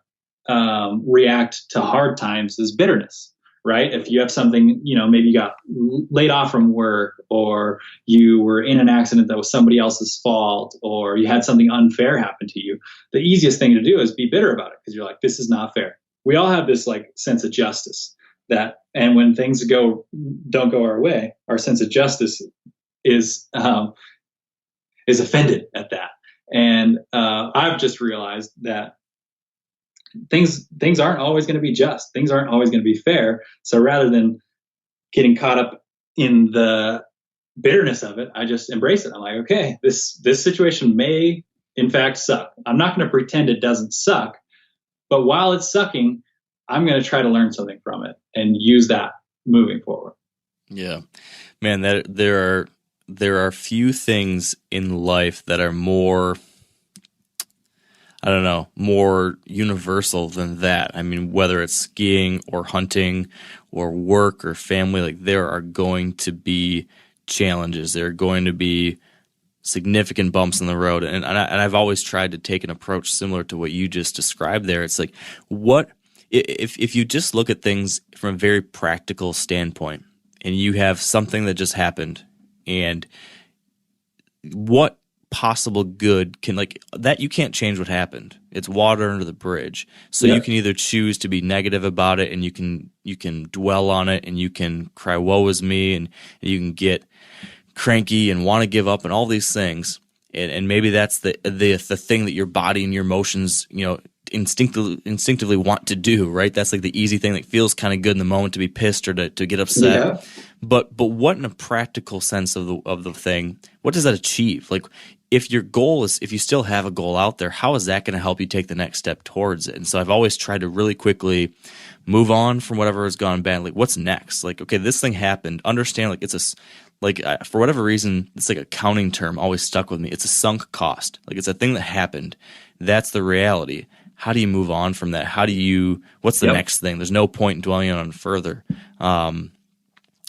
react to hard times is bitterness, right? If you have something, maybe you got laid off from work, or you were in an accident that was somebody else's fault, or you had something unfair happen to you, the easiest thing to do is be bitter about it, because you're like, this is not fair. We all have this like sense of justice and when things don't go our way, our sense of justice is offended at that. And I've just realized that things aren't always going to be just. Things aren't always going to be fair. So rather than getting caught up in the bitterness of it, I just embrace it. I'm like, okay, this situation may in fact suck. I'm not going to pretend it doesn't suck, but while it's sucking, I'm going to try to learn something from it and use that moving forward. Yeah, man, that there are few things in life that are more, I don't know, more universal than that. I mean, whether it's skiing or hunting or work or family, like there are going to be challenges. There are going to be significant bumps in the road. And I've always tried to take an approach similar to what you just described there. It's like, what if you just look at things from a very practical standpoint, and you have something that just happened, and what possible good can, like, that you can't change what happened. It's water under the bridge. So you can either choose to be negative about it, and you can dwell on it, and you can cry woe is me, and you can get cranky and want to give up and all these things. And maybe that's the thing that your body and your emotions, instinctively want to do, right? That's like the easy thing that feels kind of good in the moment, to be pissed or to get upset. Yeah. But what, in a practical sense of the thing, what does that achieve? Like, if your goal is, if you still have a goal out there, how is that going to help you take the next step towards it? And so I've always tried to really quickly move on from whatever has gone bad. Like, what's next? Like, okay, this thing happened. Understand, like, for whatever reason, it's like a accounting term always stuck with me. It's a sunk cost. Like, it's a thing that happened. That's the reality. How do you move on from that? What's the next thing? There's no point in dwelling on it further.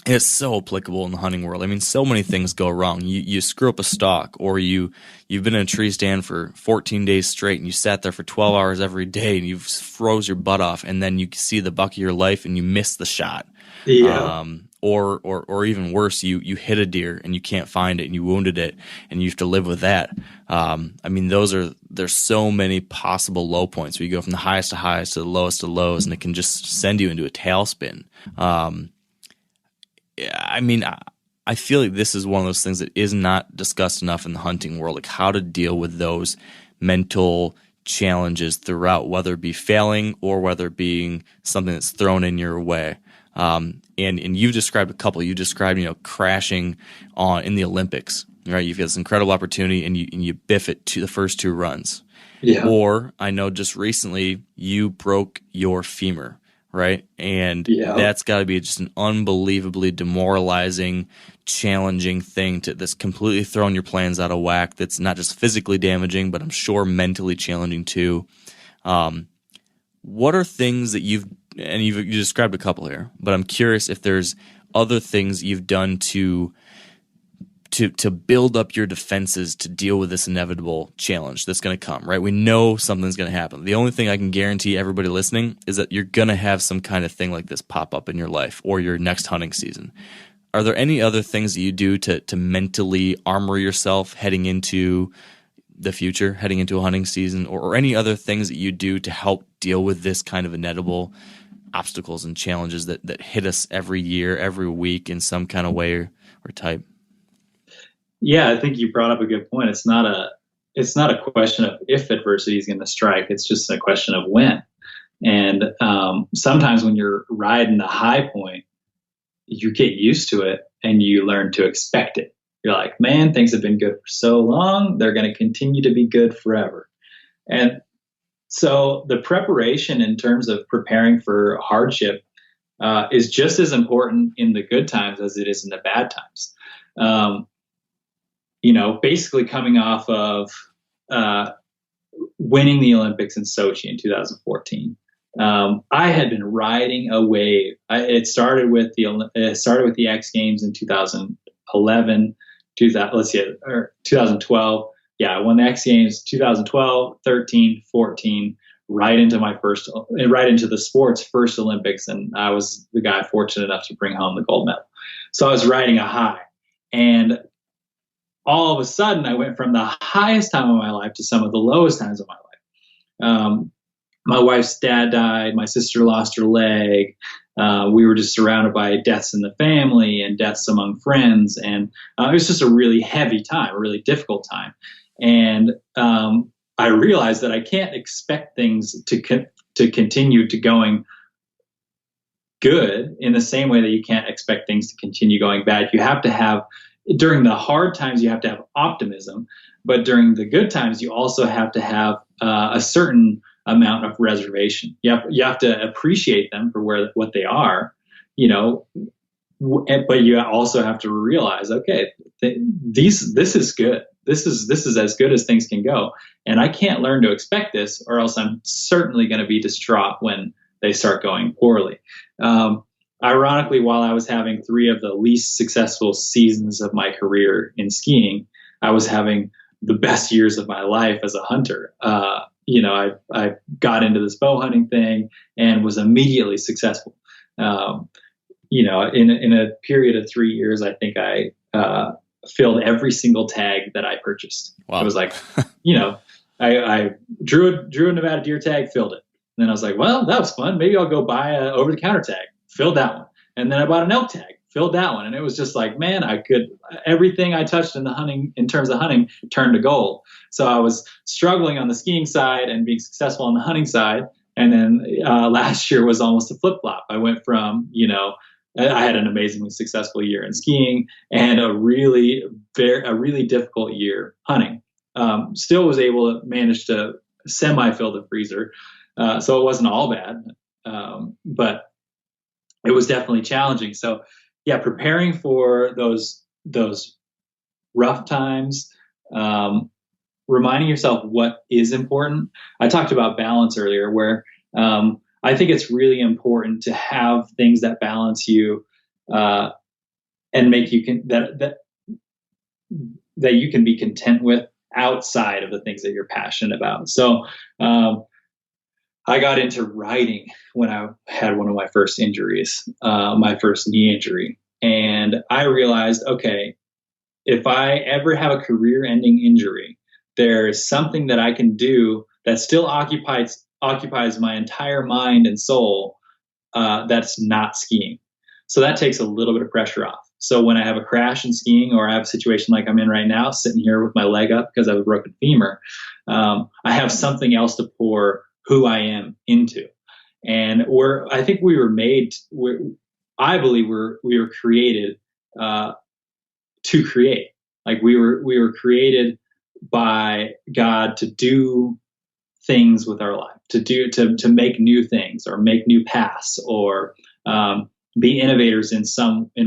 It's so applicable in the hunting world. I mean, so many things go wrong. You screw up a stalk, or you've been in a tree stand for 14 days straight, and you sat there for 12 hours every day, and you froze your butt off, and then you see the buck of your life, and you miss the shot. Yeah. Or even worse, you hit a deer and you can't find it, and you wounded it, and you have to live with that. I mean, there's so many possible low points where you go from the highest to highs to the lowest to lows, and it can just send you into a tailspin. I mean, I feel like this is one of those things that is not discussed enough in the hunting world, like how to deal with those mental challenges throughout, whether it be failing or whether it being something that's thrown in your way. And you've described a couple. You described, crashing in the Olympics, right? You've got this incredible opportunity, and you biff it to the first two runs. Yeah. Or I know just recently you broke your femur, right? And that's got to be just an unbelievably demoralizing, challenging thing that's completely thrown your plans out of whack. That's not just physically damaging, but I'm sure mentally challenging too. What are things that you described a couple here, but I'm curious if there's other things you've done to build up your defenses to deal with this inevitable challenge that's going to come, right? We know something's going to happen. The only thing I can guarantee everybody listening is that you're going to have some kind of thing like this pop up in your life or your next hunting season. Are there any other things that you do to mentally armor yourself heading into the future, heading into a hunting season, or any other things that you do to help deal with this kind of inevitable obstacles and challenges that hit us every year, every week in some kind of way or type? Yeah, I think you brought up a good point. It's not a question of if adversity is going to strike. It's just a question of when. And sometimes when you're riding the high point, you get used to it and you learn to expect it. You're like, man, things have been good for so long. They're going to continue to be good forever. And so the preparation in terms of preparing for hardship is just as important in the good times as it is in the bad times. Basically coming off of winning the Olympics in Sochi in 2014. I had been riding a wave. It started with the X Games in 2011, 2012. Yeah, I won the X Games 2012, 13, 14, right into the sport's first Olympics, and I was the guy fortunate enough to bring home the gold medal. So I was riding a high, and all of a sudden I went from the highest time of my life to some of the lowest times of my life. My wife's dad died. My sister lost her leg. We were just surrounded by deaths in the family and deaths among friends. And it was just a really heavy time, a really difficult time. And I realized that I can't expect things to continue to going good in the same way that you can't expect things to continue going bad. You have to have, during the hard times, you have to have optimism. But during the good times, you also have to have a certain amount of reservation. You have to appreciate them for what they are, but you also have to realize, okay, this is good. This is as good as things can go. And I can't learn to expect this, or else I'm certainly going to be distraught when they start going poorly. Ironically, while I was having 3 of the least successful seasons of my career in skiing, I was having the best years of my life as a hunter. I got into this bow hunting thing and was immediately successful. In a period of 3 years, I think I filled every single tag that I purchased. Wow. It was like, I drew a Nevada deer tag, filled it. And then I was like, well, that was fun. Maybe I'll go buy a over-the-counter tag, filled that one. And then I bought an elk tag, filled that one. And it was just like, man, everything I touched in terms of hunting turned to gold. So I was struggling on the skiing side and being successful on the hunting side. And then last year was almost a flip-flop. I went from, I had an amazingly successful year in skiing and a really difficult year hunting. Still was able to manage to semi-fill the freezer. So it wasn't all bad, but it was definitely challenging. So yeah, preparing for those rough times, reminding yourself what is important. I talked about balance earlier, where I think it's really important to have things that balance you and make you that you can be content with outside of the things that you're passionate about. So I got into riding when I had one of my first injuries, my first knee injury. And I realized, okay, if I ever have a career-ending injury, there's something that I can do that still occupies my entire mind and soul that's not skiing. So that takes a little bit of pressure off. So when I have a crash in skiing, or I have a situation like I'm in right now, sitting here with my leg up because I have a broken femur, I have something else to pour who I am into. And I think we were made, I believe we were created to create. Like we were created by God to do things with our life, to make new things or make new paths or be innovators in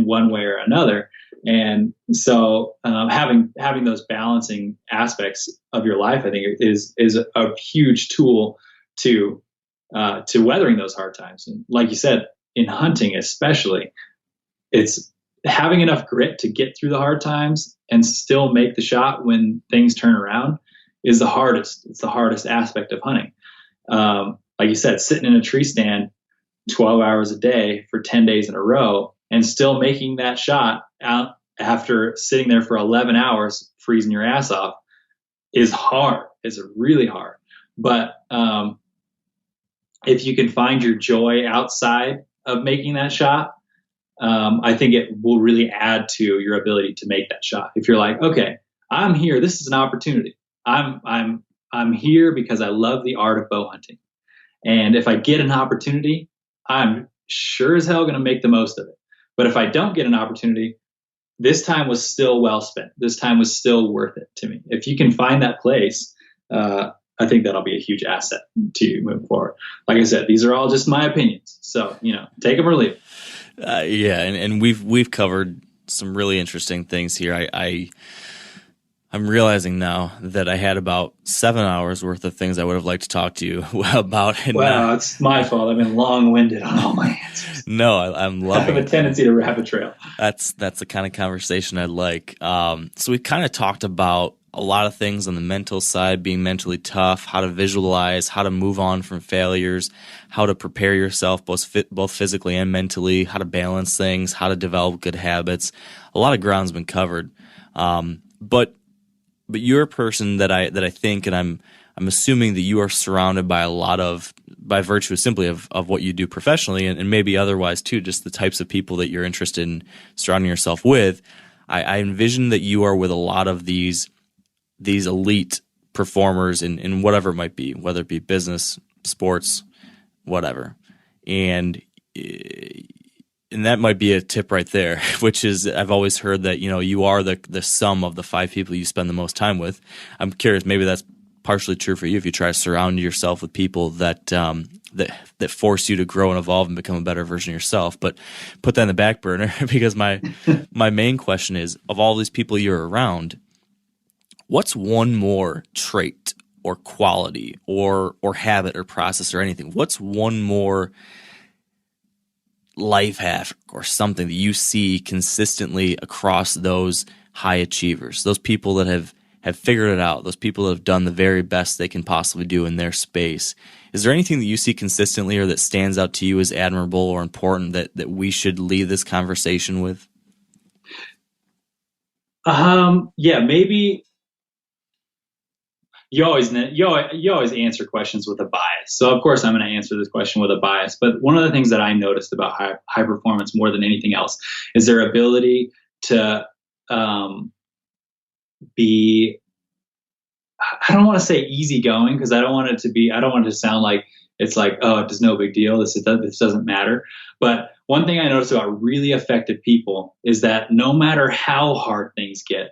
one way or another. And so having those balancing aspects of your life, I think is a huge tool to weathering those hard times. And like you said, in hunting especially, it's having enough grit to get through the hard times and still make the shot when things turn around is the hardest. It's the hardest aspect of hunting. Like you said, sitting in a tree stand 12 hours a day for 10 days in a row and still making that shot out after sitting there for 11 hours, freezing your ass off, is hard. It's really hard. But if you can find your joy outside of making that shot, I think it will really add to your ability to make that shot. If you're like, okay, I'm here. This is an opportunity. I'm here because I love the art of bow hunting. And if I get an opportunity, I'm sure as hell going to make the most of it. But if I don't get an opportunity, this time was still well spent. This time was still worth it to me. If you can find that place, I think that'll be a huge asset to you moving forward. Like I said, these are all just my opinions. So, take them or leave them. Yeah. And we've covered some really interesting things here. I'm realizing now that I had about 7 hours worth of things I would have liked to talk to you about. And Wow, it's my fault. I've been long-winded on all my answers. no, I'm I have loving a it. tendency to rabbit trail. That's the kind of conversation I like. So we kind of talked about a lot of things on the mental side, being mentally tough, how to visualize, how to move on from failures, how to prepare yourself both physically and mentally, how to balance things, how to develop good habits. A lot of ground's been covered. But you're a person that I think, and I'm assuming that you are surrounded by by virtue simply of what you do professionally and maybe otherwise too, just the types of people that you're interested in surrounding yourself with. I envision that you are with a lot of these elite performers in whatever it might be, whether it be business, sports, whatever. And that might be a tip right there, which is I've always heard that, you are the sum of the 5 people you spend the most time with. I'm curious, maybe that's partially true for you if you try to surround yourself with people that force you to grow and evolve and become a better version of yourself. But put that in the back burner because my main question is, of all these people you're around, what's one more trait or quality or habit or process or anything? What's one more life hack or something that you see consistently across those high achievers, those people that have figured it out, those people that have done the very best they can possibly do in their space? Is there anything that you see consistently or that stands out to you as admirable or important that we should leave this conversation with? Yeah, maybe you always answer questions with a bias. So of course I'm going to answer this question with a bias. But one of the things that I noticed about high performance more than anything else is their ability to be, I don't want to say easygoing because I don't want it to sound like it's like, oh, it's no big deal. This doesn't matter. But one thing I noticed about really effective people is that no matter how hard things get,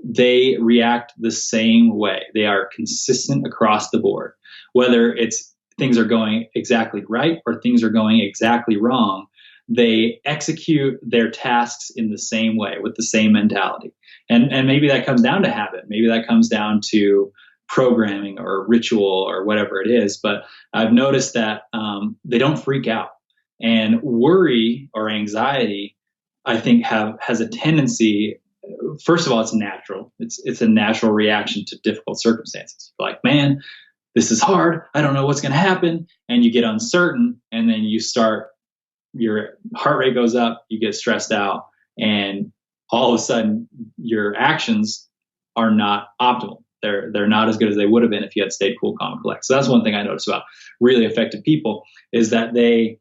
they react the same way. They are consistent across the board, whether it's things are going exactly right or things are going exactly wrong. They execute their tasks in the same way with the same mentality. And maybe that comes down to habit. Maybe that comes down to programming or ritual or whatever it is. But I've noticed that they don't freak out. And worry or anxiety, I think, has a tendency. First of all, it's natural. It's a natural reaction to difficult circumstances. You're like, man, this is hard. I don't know what's going to happen. And you get uncertain, and then your heart rate goes up, you get stressed out, and all of a sudden your actions are not optimal. They're not as good as they would have been if you had stayed cool, calm, and collect. So that's one thing I noticed about really effective people is that they're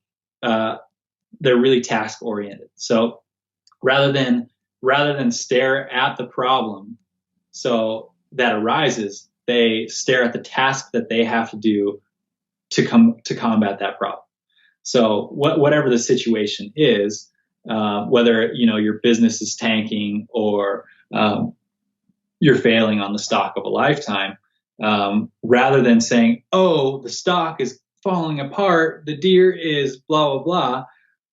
really task oriented. So rather than stare at the problem so that arises, they stare at the task that they have to do to combat that problem. So whatever the situation is, whether your business is tanking or you're failing on the stock of a lifetime, rather than saying, "Oh, the stock is falling apart, the deer is blah blah blah,"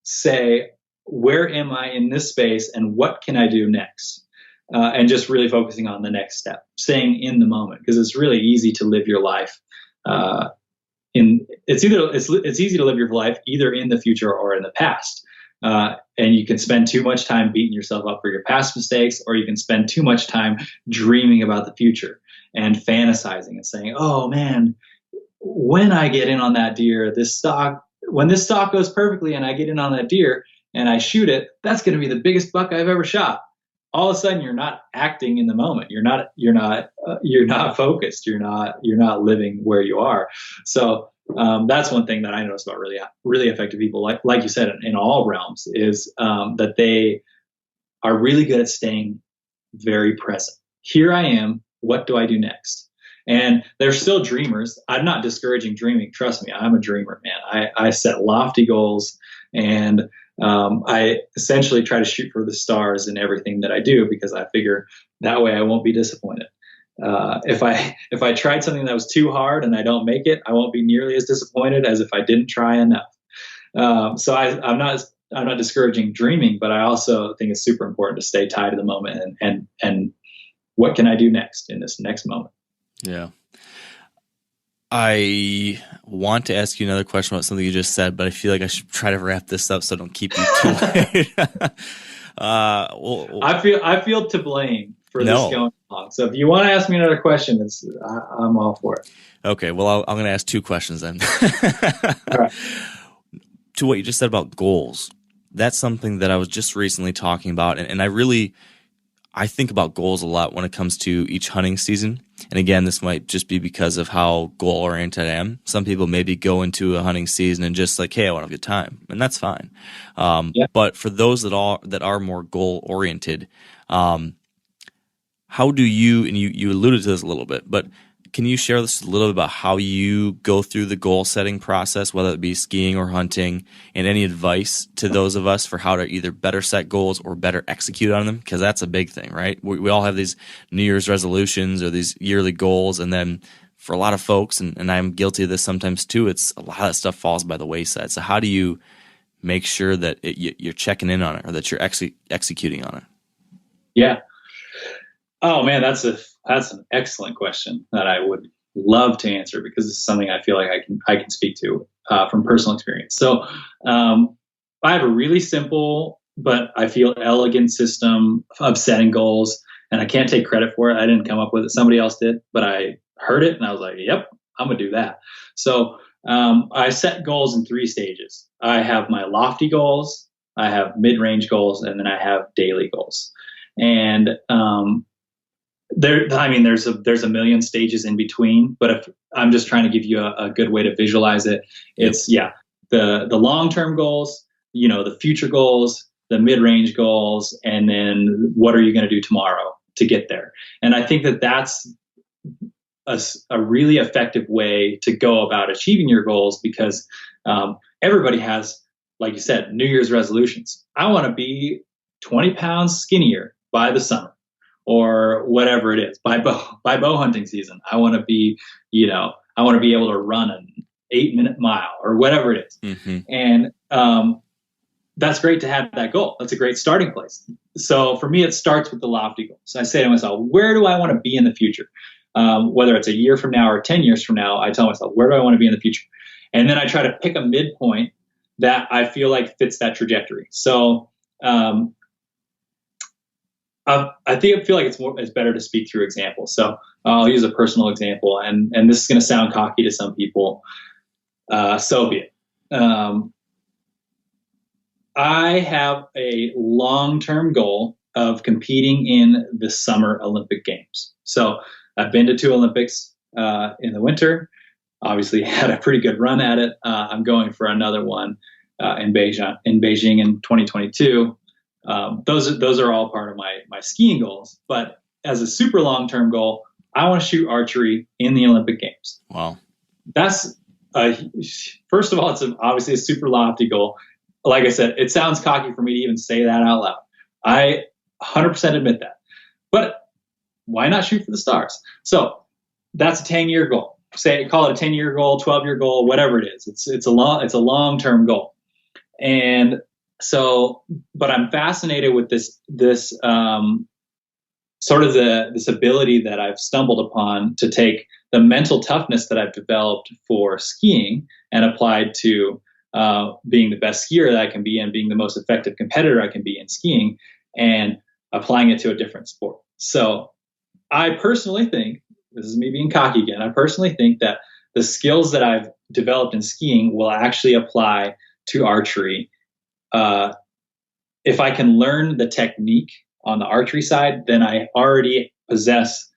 say, "Where am I in this space, and what can I do next?" And just really focusing on the next step, staying in the moment, because it's really easy to live your life. It's easy to live your life either in the future or in the past. And you can spend too much time beating yourself up for your past mistakes, or you can spend too much time dreaming about the future and fantasizing and saying, "Oh man, when I get in on that deer, when this stock goes perfectly and I get in on that deer and I shoot it, that's going to be the biggest buck I've ever shot." All of a sudden, you're not acting in the moment. You're not focused. You're not living where you are. So that's one thing that I noticed about really effective people, like you said, in all realms, is that they are really good at staying very present. Here I am. What do I do next? And they're still dreamers. I'm not discouraging dreaming. Trust me, I'm a dreamer, man. I set lofty goals, and I essentially try to shoot for the stars in everything that I do, because I figure that way I won't be disappointed. If I tried something that was too hard and I don't make it, I won't be nearly as disappointed as if I didn't try enough. So I'm not discouraging dreaming, but I also think it's super important to stay tied to the moment and what can I do next in this next moment? Yeah. I want to ask you another question about something you just said, but I feel like I should try to wrap this up so I don't keep you too late. I feel to blame for this going on. So if you want to ask me another question, I'm all for it. Okay. Well, I'm going to ask two questions then. All right. To what you just said about goals, that's something that I was just recently talking about, and I think about goals a lot when it comes to each hunting season. And again, this might just be because of how goal-oriented I am. Some people maybe go into a hunting season and just like, hey, I want to have a good time, and that's fine. But for those that are more goal-oriented, how do you, and you alluded to this a little bit, but can you share this a little bit about how you go through the goal-setting process, whether it be skiing or hunting, and any advice to those of us for how to either better set goals or better execute on them? Because that's a big thing, right? We all have these New Year's resolutions or these yearly goals, and then for a lot of folks, and I'm guilty of this sometimes too, it's a lot of that stuff falls by the wayside. So how do you make sure that you're checking in on it or that you're executing on it? Yeah. Oh man, that's an excellent question that I would love to answer, because it's something I feel like I can speak to from personal experience. So I have a really simple, but I feel elegant system of setting goals, and I can't take credit for it. I didn't come up with it. Somebody else did, but I heard it and I was like, yep, I'm going to do that. So I set goals in 3 stages. I have my lofty goals, I have mid-range goals, and then I have daily goals. And there's a million stages in between, but if I'm just trying to give you a good way to visualize it, it's the long-term goals, the future goals, the mid-range goals, and then what are you going to do tomorrow to get there? And I think that that's a really effective way to go about achieving your goals, because everybody has, like you said, New Year's resolutions. I want to be 20 pounds skinnier by the summer, or whatever it is, by bow hunting season. I want to be, I want to be able to run an 8-minute mile, or whatever it is. Mm-hmm. And that's great to have that goal. That's a great starting place. So for me, it starts with the lofty goals. So I say to myself, where do I want to be in the future? Whether it's a year from now or 10 years from now, I tell myself, where do I want to be in the future? And then I try to pick a midpoint that I feel like fits that trajectory. So I feel like it's better to speak through examples. So I'll use a personal example, and this is going to sound cocky to some people. So be it. I have a long-term goal of competing in the Summer Olympic Games. So I've been to 2 Olympics in the winter. Obviously, had a pretty good run at it. I'm going for another one in Beijing in 2022. Those are all part of my skiing goals. But as a super long-term goal, I want to shoot archery in the Olympic Games. Wow. That's first of all, it's obviously a super lofty goal. Like I said, it sounds cocky for me to even say that out loud. I 100% admit that. But why not shoot for the stars? So that's a 10-year goal. Call it a 10-year goal, 12-year goal, whatever it is. It's a long-term goal. And so, but I'm fascinated with this sort of this ability that I've stumbled upon to take the mental toughness that I've developed for skiing and applied to being the best skier that I can be and being the most effective competitor I can be in skiing, and applying it to a different sport. So I personally think, this is me being cocky again, I personally think that the skills that I've developed in skiing will actually apply to archery. If I can learn the technique on the archery side, then I already possess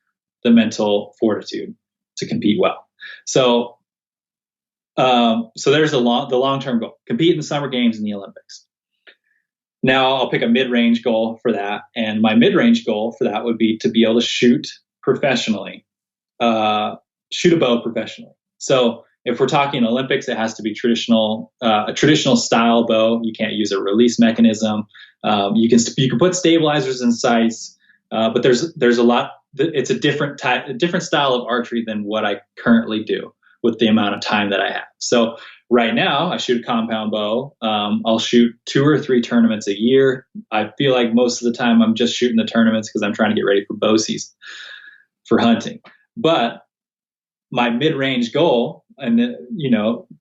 the mental fortitude to compete well. So there's the long-term goal: compete in the Summer Games and the Olympics. Now I'll pick a mid-range goal for that, and my mid-range goal for that would be to be able to shoot professionally, shoot a bow professionally. So if we're talking Olympics, it has to be a traditional style bow. You can't use a release mechanism. You can put stabilizers in sights, but there's a lot. It's a different style of archery than what I currently do with the amount of time that I have. So right now I shoot a compound bow. I'll shoot 2 or 3 tournaments a year. I feel like most of the time I'm just shooting the tournaments because I'm trying to get ready for bow season for hunting. But my mid-range goal, and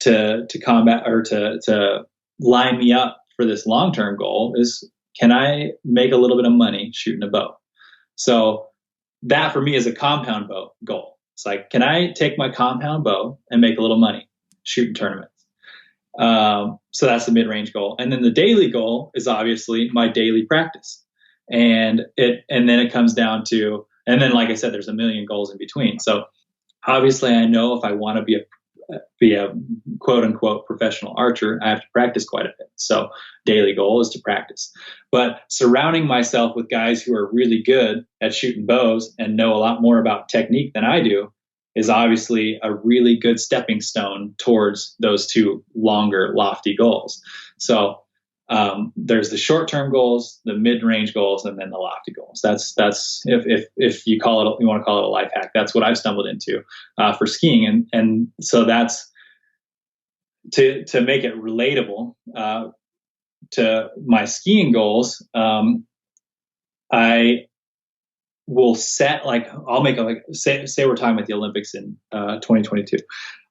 to combat or to line me up for this long-term goal is, can I make a little bit of money shooting a bow? So that for me is a compound bow goal. It's like, can I take my compound bow and make a little money shooting tournaments? So that's the mid-range goal. And then the daily goal is obviously my daily practice. And then it comes down to, and then, like I said, there's a million goals in between. So obviously I know if I want to be a quote unquote professional archer, I have to practice quite a bit. So daily goal is to practice, but surrounding myself with guys who are really good at shooting bows and know a lot more about technique than I do is obviously a really good stepping stone towards those 2 longer, lofty goals. So there's the short-term goals, the mid-range goals, and then the lofty goals. That's if you want to call it a life hack. That's what I've stumbled into for skiing, and so that's to make it relatable to my skiing goals. I will set, like, I'll make say we're talking about the Olympics in 2022.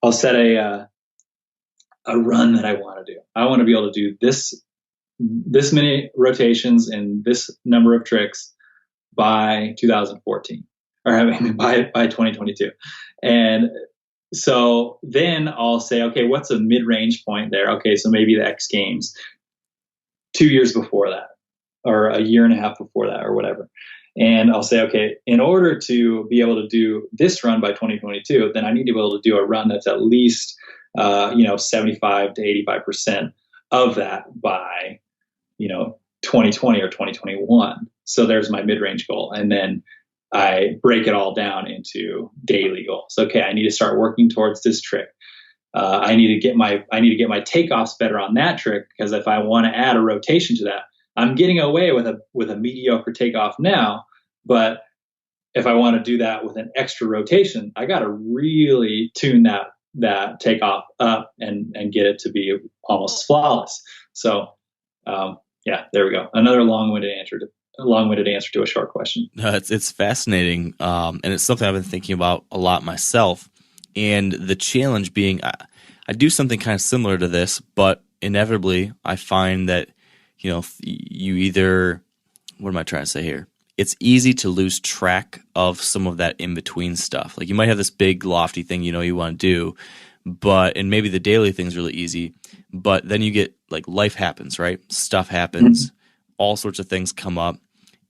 I'll set a run that I want to do. I want to be able to do this many rotations and this number of tricks by 2014, or I mean by 2022. And so then I'll say, okay, what's a mid-range point there? Okay, so maybe the X Games 2 years before that, or a year and a half before that, or whatever. And I'll say, okay, in order to be able to do this run by 2022, then I need to be able to do a run that's at least 75 to 85% of that by 2020 or 2021. So there's my mid-range goal. And then I break it all down into daily goals. Okay, I need to start working towards this trick. I need to get my takeoffs better on that trick, because if I want to add a rotation to that, I'm getting away with a mediocre takeoff now. But if I want to do that with an extra rotation, I got to really tune that takeoff up and get it to be almost flawless. So yeah, there we go. Another long-winded answer to a short question. It's fascinating, and it's something I've been thinking about a lot myself. And the challenge being, I do something kind of similar to this, but inevitably I find that you either, what am I trying to say here? It's easy to lose track of some of that in between stuff. Like, you might have this big lofty thing you want to do, and maybe the daily thing's really easy, but then you get, like, life happens, right? Stuff happens, all sorts of things come up,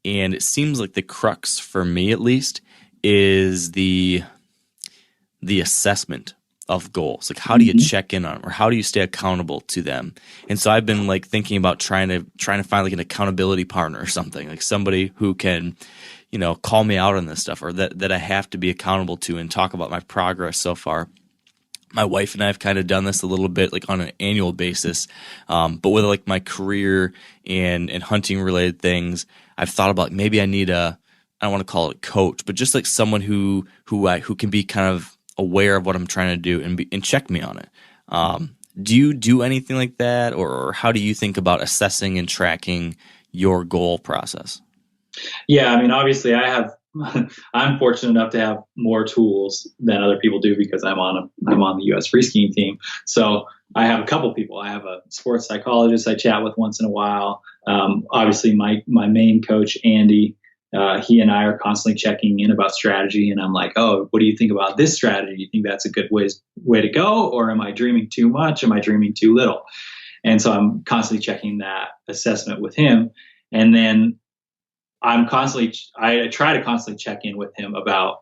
and it seems like the crux, for me at least, is the assessment of goals. Like, how do you check in on them, or how do you stay accountable to them? And so I've been, like, thinking about trying to find, like, an accountability partner or something, like somebody who can, call me out on this stuff, or that I have to be accountable to and talk about my progress so far. My wife and I have kind of done this a little bit, like, on an annual basis, but with, like, my career and hunting related things, I've thought about maybe I need I don't want to call it a coach, but just like someone who can be kind of aware of what I'm trying to do and check me on it. Do you do anything like that, or how do you think about assessing and tracking your goal process? Yeah, I mean, obviously I'm fortunate enough to have more tools than other people do, because I'm on the U.S. free skiing team. So I have a couple people. I have a sports psychologist I chat with once in a while. Obviously my main coach, Andy, he and I are constantly checking in about strategy, and I'm like, oh, what do you think about this strategy? Do you think that's a good way to go? Or am I dreaming too much? Am I dreaming too little? And so I'm constantly checking that assessment with him. And then I try to constantly check in with him about,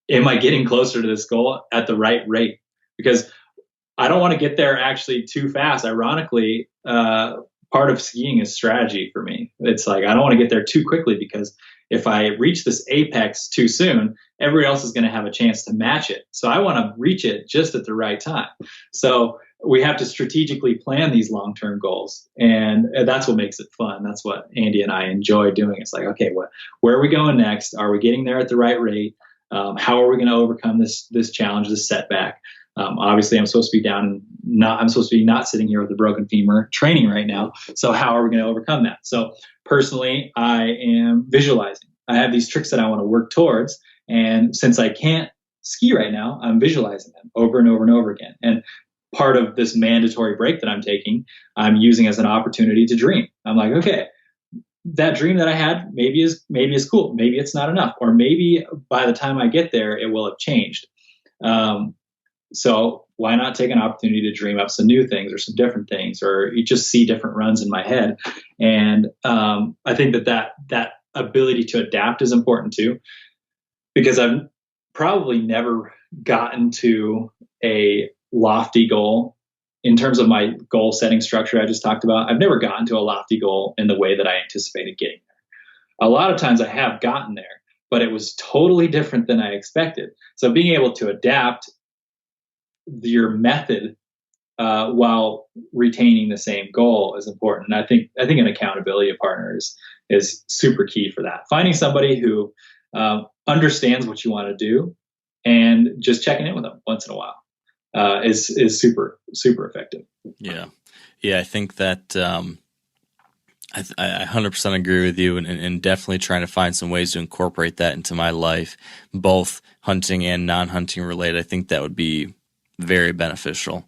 am I getting closer to this goal at the right rate? Because I don't want to get there actually too fast. Ironically, part of skiing is strategy for me. It's like, I don't want to get there too quickly, because if I reach this apex too soon, everybody else is going to have a chance to match it. So I want to reach it just at the right time. So we have to strategically plan these long-term goals, and that's what makes it fun. That's what Andy and I enjoy doing. It's like, okay, where are we going next? Are we getting there at the right rate? How are we going to overcome this challenge, this setback? Obviously, I'm supposed to be not sitting here with a broken femur training right now. So how are we going to overcome that? So personally, I am visualizing. I have these tricks that I want to work towards. And since I can't ski right now, I'm visualizing them over and over and over again. And part of this mandatory break that I'm taking, I'm using as an opportunity to dream. I'm like, okay, that dream that I had maybe is cool. Maybe it's not enough, or maybe by the time I get there, it will have changed. So why not take an opportunity to dream up some new things or some different things, or you just see different runs in my head. And I think that ability to adapt is important too, because I've probably never gotten to a lofty goal in terms of my goal setting structure I just talked about. I've never gotten to a lofty goal in the way that I anticipated getting there. A lot of times I have gotten there, but it was totally different than I expected. So being able to adapt your method while retaining the same goal is important. And I think an accountability partner is super key for that. Finding somebody who understands what you want to do and just checking in with them once in a while is super, super effective. Yeah. I think that I 100% agree with you, and definitely trying to find some ways to incorporate that into my life, both hunting and non-hunting related. I think that would be very beneficial.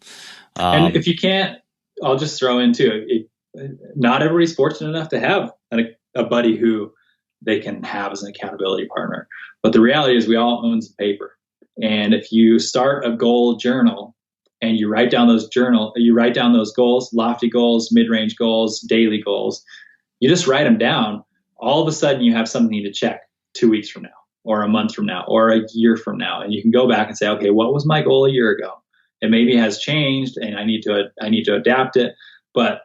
And if you can't, I'll just throw in too, not everybody's fortunate enough to have a buddy who they can have as an accountability partner. But the reality is we all own some paper. And if you start a goal journal and you write down those goals, lofty goals, mid-range goals, daily goals, you just write them down. All of a sudden you have something to check 2 weeks from now, or a month from now, or a year from now. And you can go back and say, okay, what was my goal a year ago? It maybe has changed and I need to adapt it. But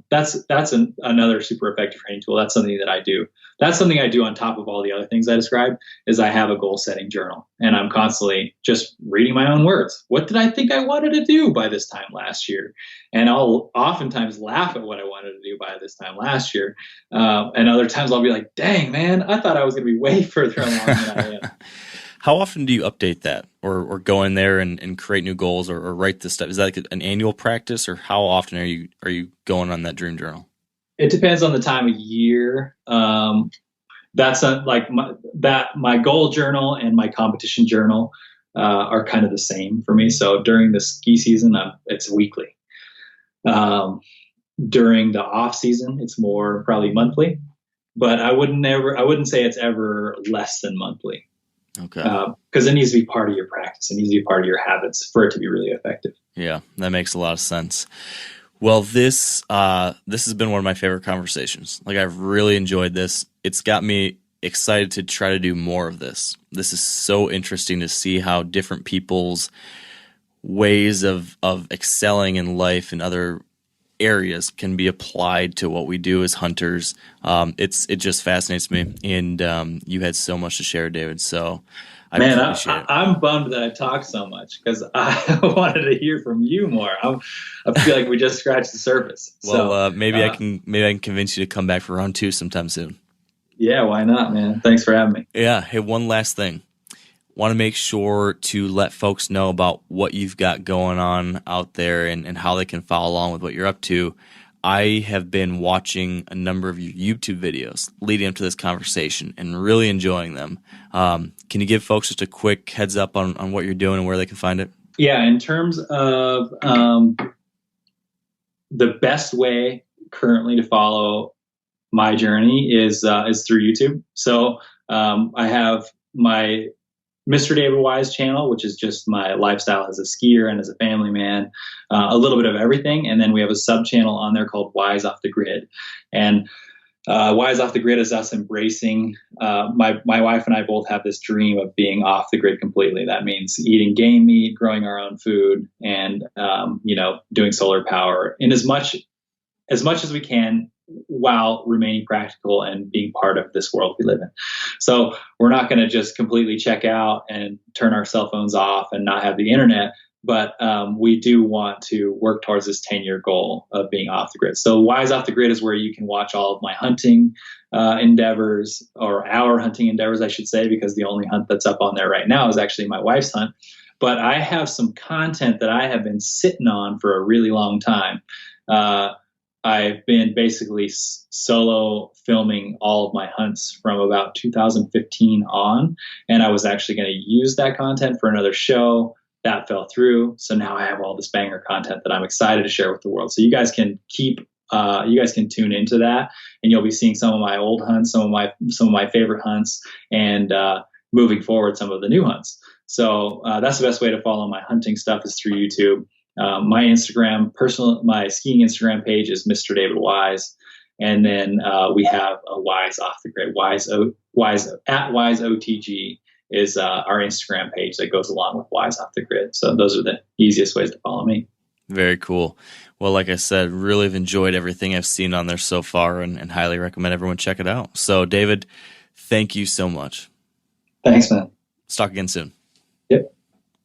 that's another super effective training tool. That's something that I do. That's something I do on top of all the other things I described, is I have a goal setting journal, and I'm constantly just reading my own words. What did I think I wanted to do by this time last year? And I'll oftentimes laugh at what I wanted to do by this time last year. And other times I'll be like, dang, man, I thought I was going to be way further along than I am. How often do you update that, or go in there and create new goals, or write this stuff? Is that like an annual practice, or how often are you going on that dream journal? It depends on the time of year. That's my goal journal and my competition journal are kind of the same for me. So during the ski season, it's weekly. During the off season, it's more probably monthly, but I wouldn't say it's ever less than monthly. Okay. Because it needs to be part of your practice. It needs to be part of your habits for it to be really effective. Yeah, that makes a lot of sense. Well, this has been one of my favorite conversations. Like, I've really enjoyed this. It's got me excited to try to do more of this. This is so interesting to see how different people's ways of excelling in life and other areas can be applied to what we do as hunters. It just fascinates me, and you had so much to share, David. So I'm bummed that I talked so much, because I wanted to hear from you more. I feel like we just scratched the surface. Well, maybe I can convince you to come back for round 2 sometime soon. Yeah, why not, man? Thanks for having me. Yeah. Hey, one last thing. Want to make sure to let folks know about what you've got going on out there and how they can follow along with what you're up to. I have been watching a number of your YouTube videos leading up to this conversation and really enjoying them. Can you give folks just a quick heads up on what you're doing and where they can find it? Yeah, in terms of the best way currently to follow my journey is through YouTube. So I have my Mr. David Wise channel, which is just my lifestyle as a skier and as a family man, a little bit of everything. And then we have a sub channel on there called Wise Off the Grid. And Wise Off the Grid is us embracing, my wife and I both have this dream of being off the grid completely. That means eating game meat, growing our own food, and, doing solar power in as much as we can, while remaining practical and being part of this world we live in. So we're not going to just completely check out and turn our cell phones off and not have the internet, but we do want to work towards this 10-year goal of being off the grid. So Wise Off the Grid is where you can watch all of my hunting endeavors, or our hunting endeavors, I should say, because the only hunt that's up on there right now is actually my wife's hunt. but I have some content that I have been sitting on for a really long time. I've been basically solo filming all of my hunts from about 2015 on, and I was actually going to use that content for another show. That fell through, so now I have all this banger content that I'm excited to share with the world. So you guys can tune into that, and you'll be seeing some of my old hunts, some of my favorite hunts, and moving forward, some of the new hunts. So that's the best way to follow my hunting stuff is through YouTube. My skiing Instagram page is Mr. David Wise. And then we have a Wise Off the Grid, Wise OTG is our Instagram page that goes along with Wise Off the Grid. So those are the easiest ways to follow me. Very cool. Well, like I said, really have enjoyed everything I've seen on there so far and highly recommend everyone check it out. So David, thank you so much. Thanks, man. Let's talk again soon. Yep.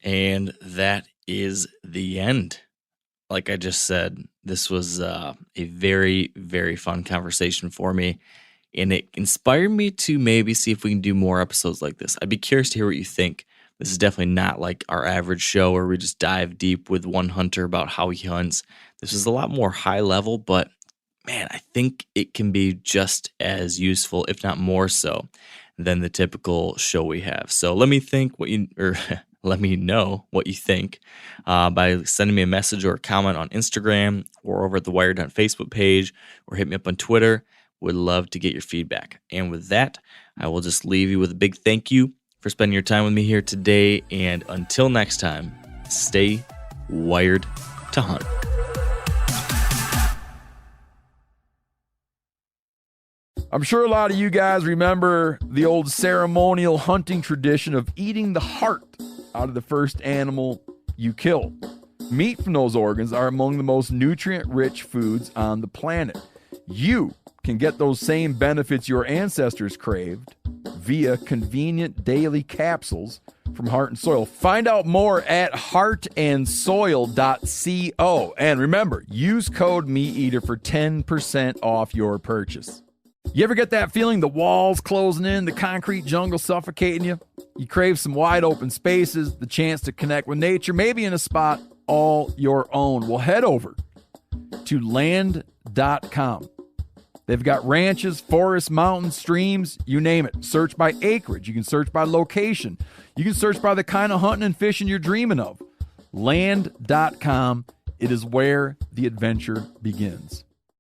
And that is the end. Like I just said, this was a very, very fun conversation for me, and it inspired me to maybe see if we can do more episodes like this. I'd be curious to hear what you think. This is definitely not like our average show where we just dive deep with one hunter about how he hunts. This is a lot more high level, but man, I think it can be just as useful, if not more so, than the typical show we have. So let me know what you think by sending me a message or a comment on Instagram or over at the Wired Hunt Facebook page, or hit me up on Twitter. Would love to get your feedback. And with that, I will just leave you with a big thank you for spending your time with me here today. And until next time, stay wired to hunt. I'm sure a lot of you guys remember the old ceremonial hunting tradition of eating the heart out of the first animal you kill. Meat from those organs are among the most nutrient-rich foods on the planet. You can get those same benefits your ancestors craved via convenient daily capsules from Heart and Soil. Find out more at heartandsoil.co. And remember, use code MeatEater for 10% off your purchase. You ever get that feeling the walls closing in, the concrete jungle suffocating you? You crave some wide open spaces, the chance to connect with nature, maybe in a spot all your own. Well, head over to land.com. They've got ranches, forests, mountains, streams, you name it. Search by acreage. You can search by location. You can search by the kind of hunting and fishing you're dreaming of. Land.com. It is where the adventure begins.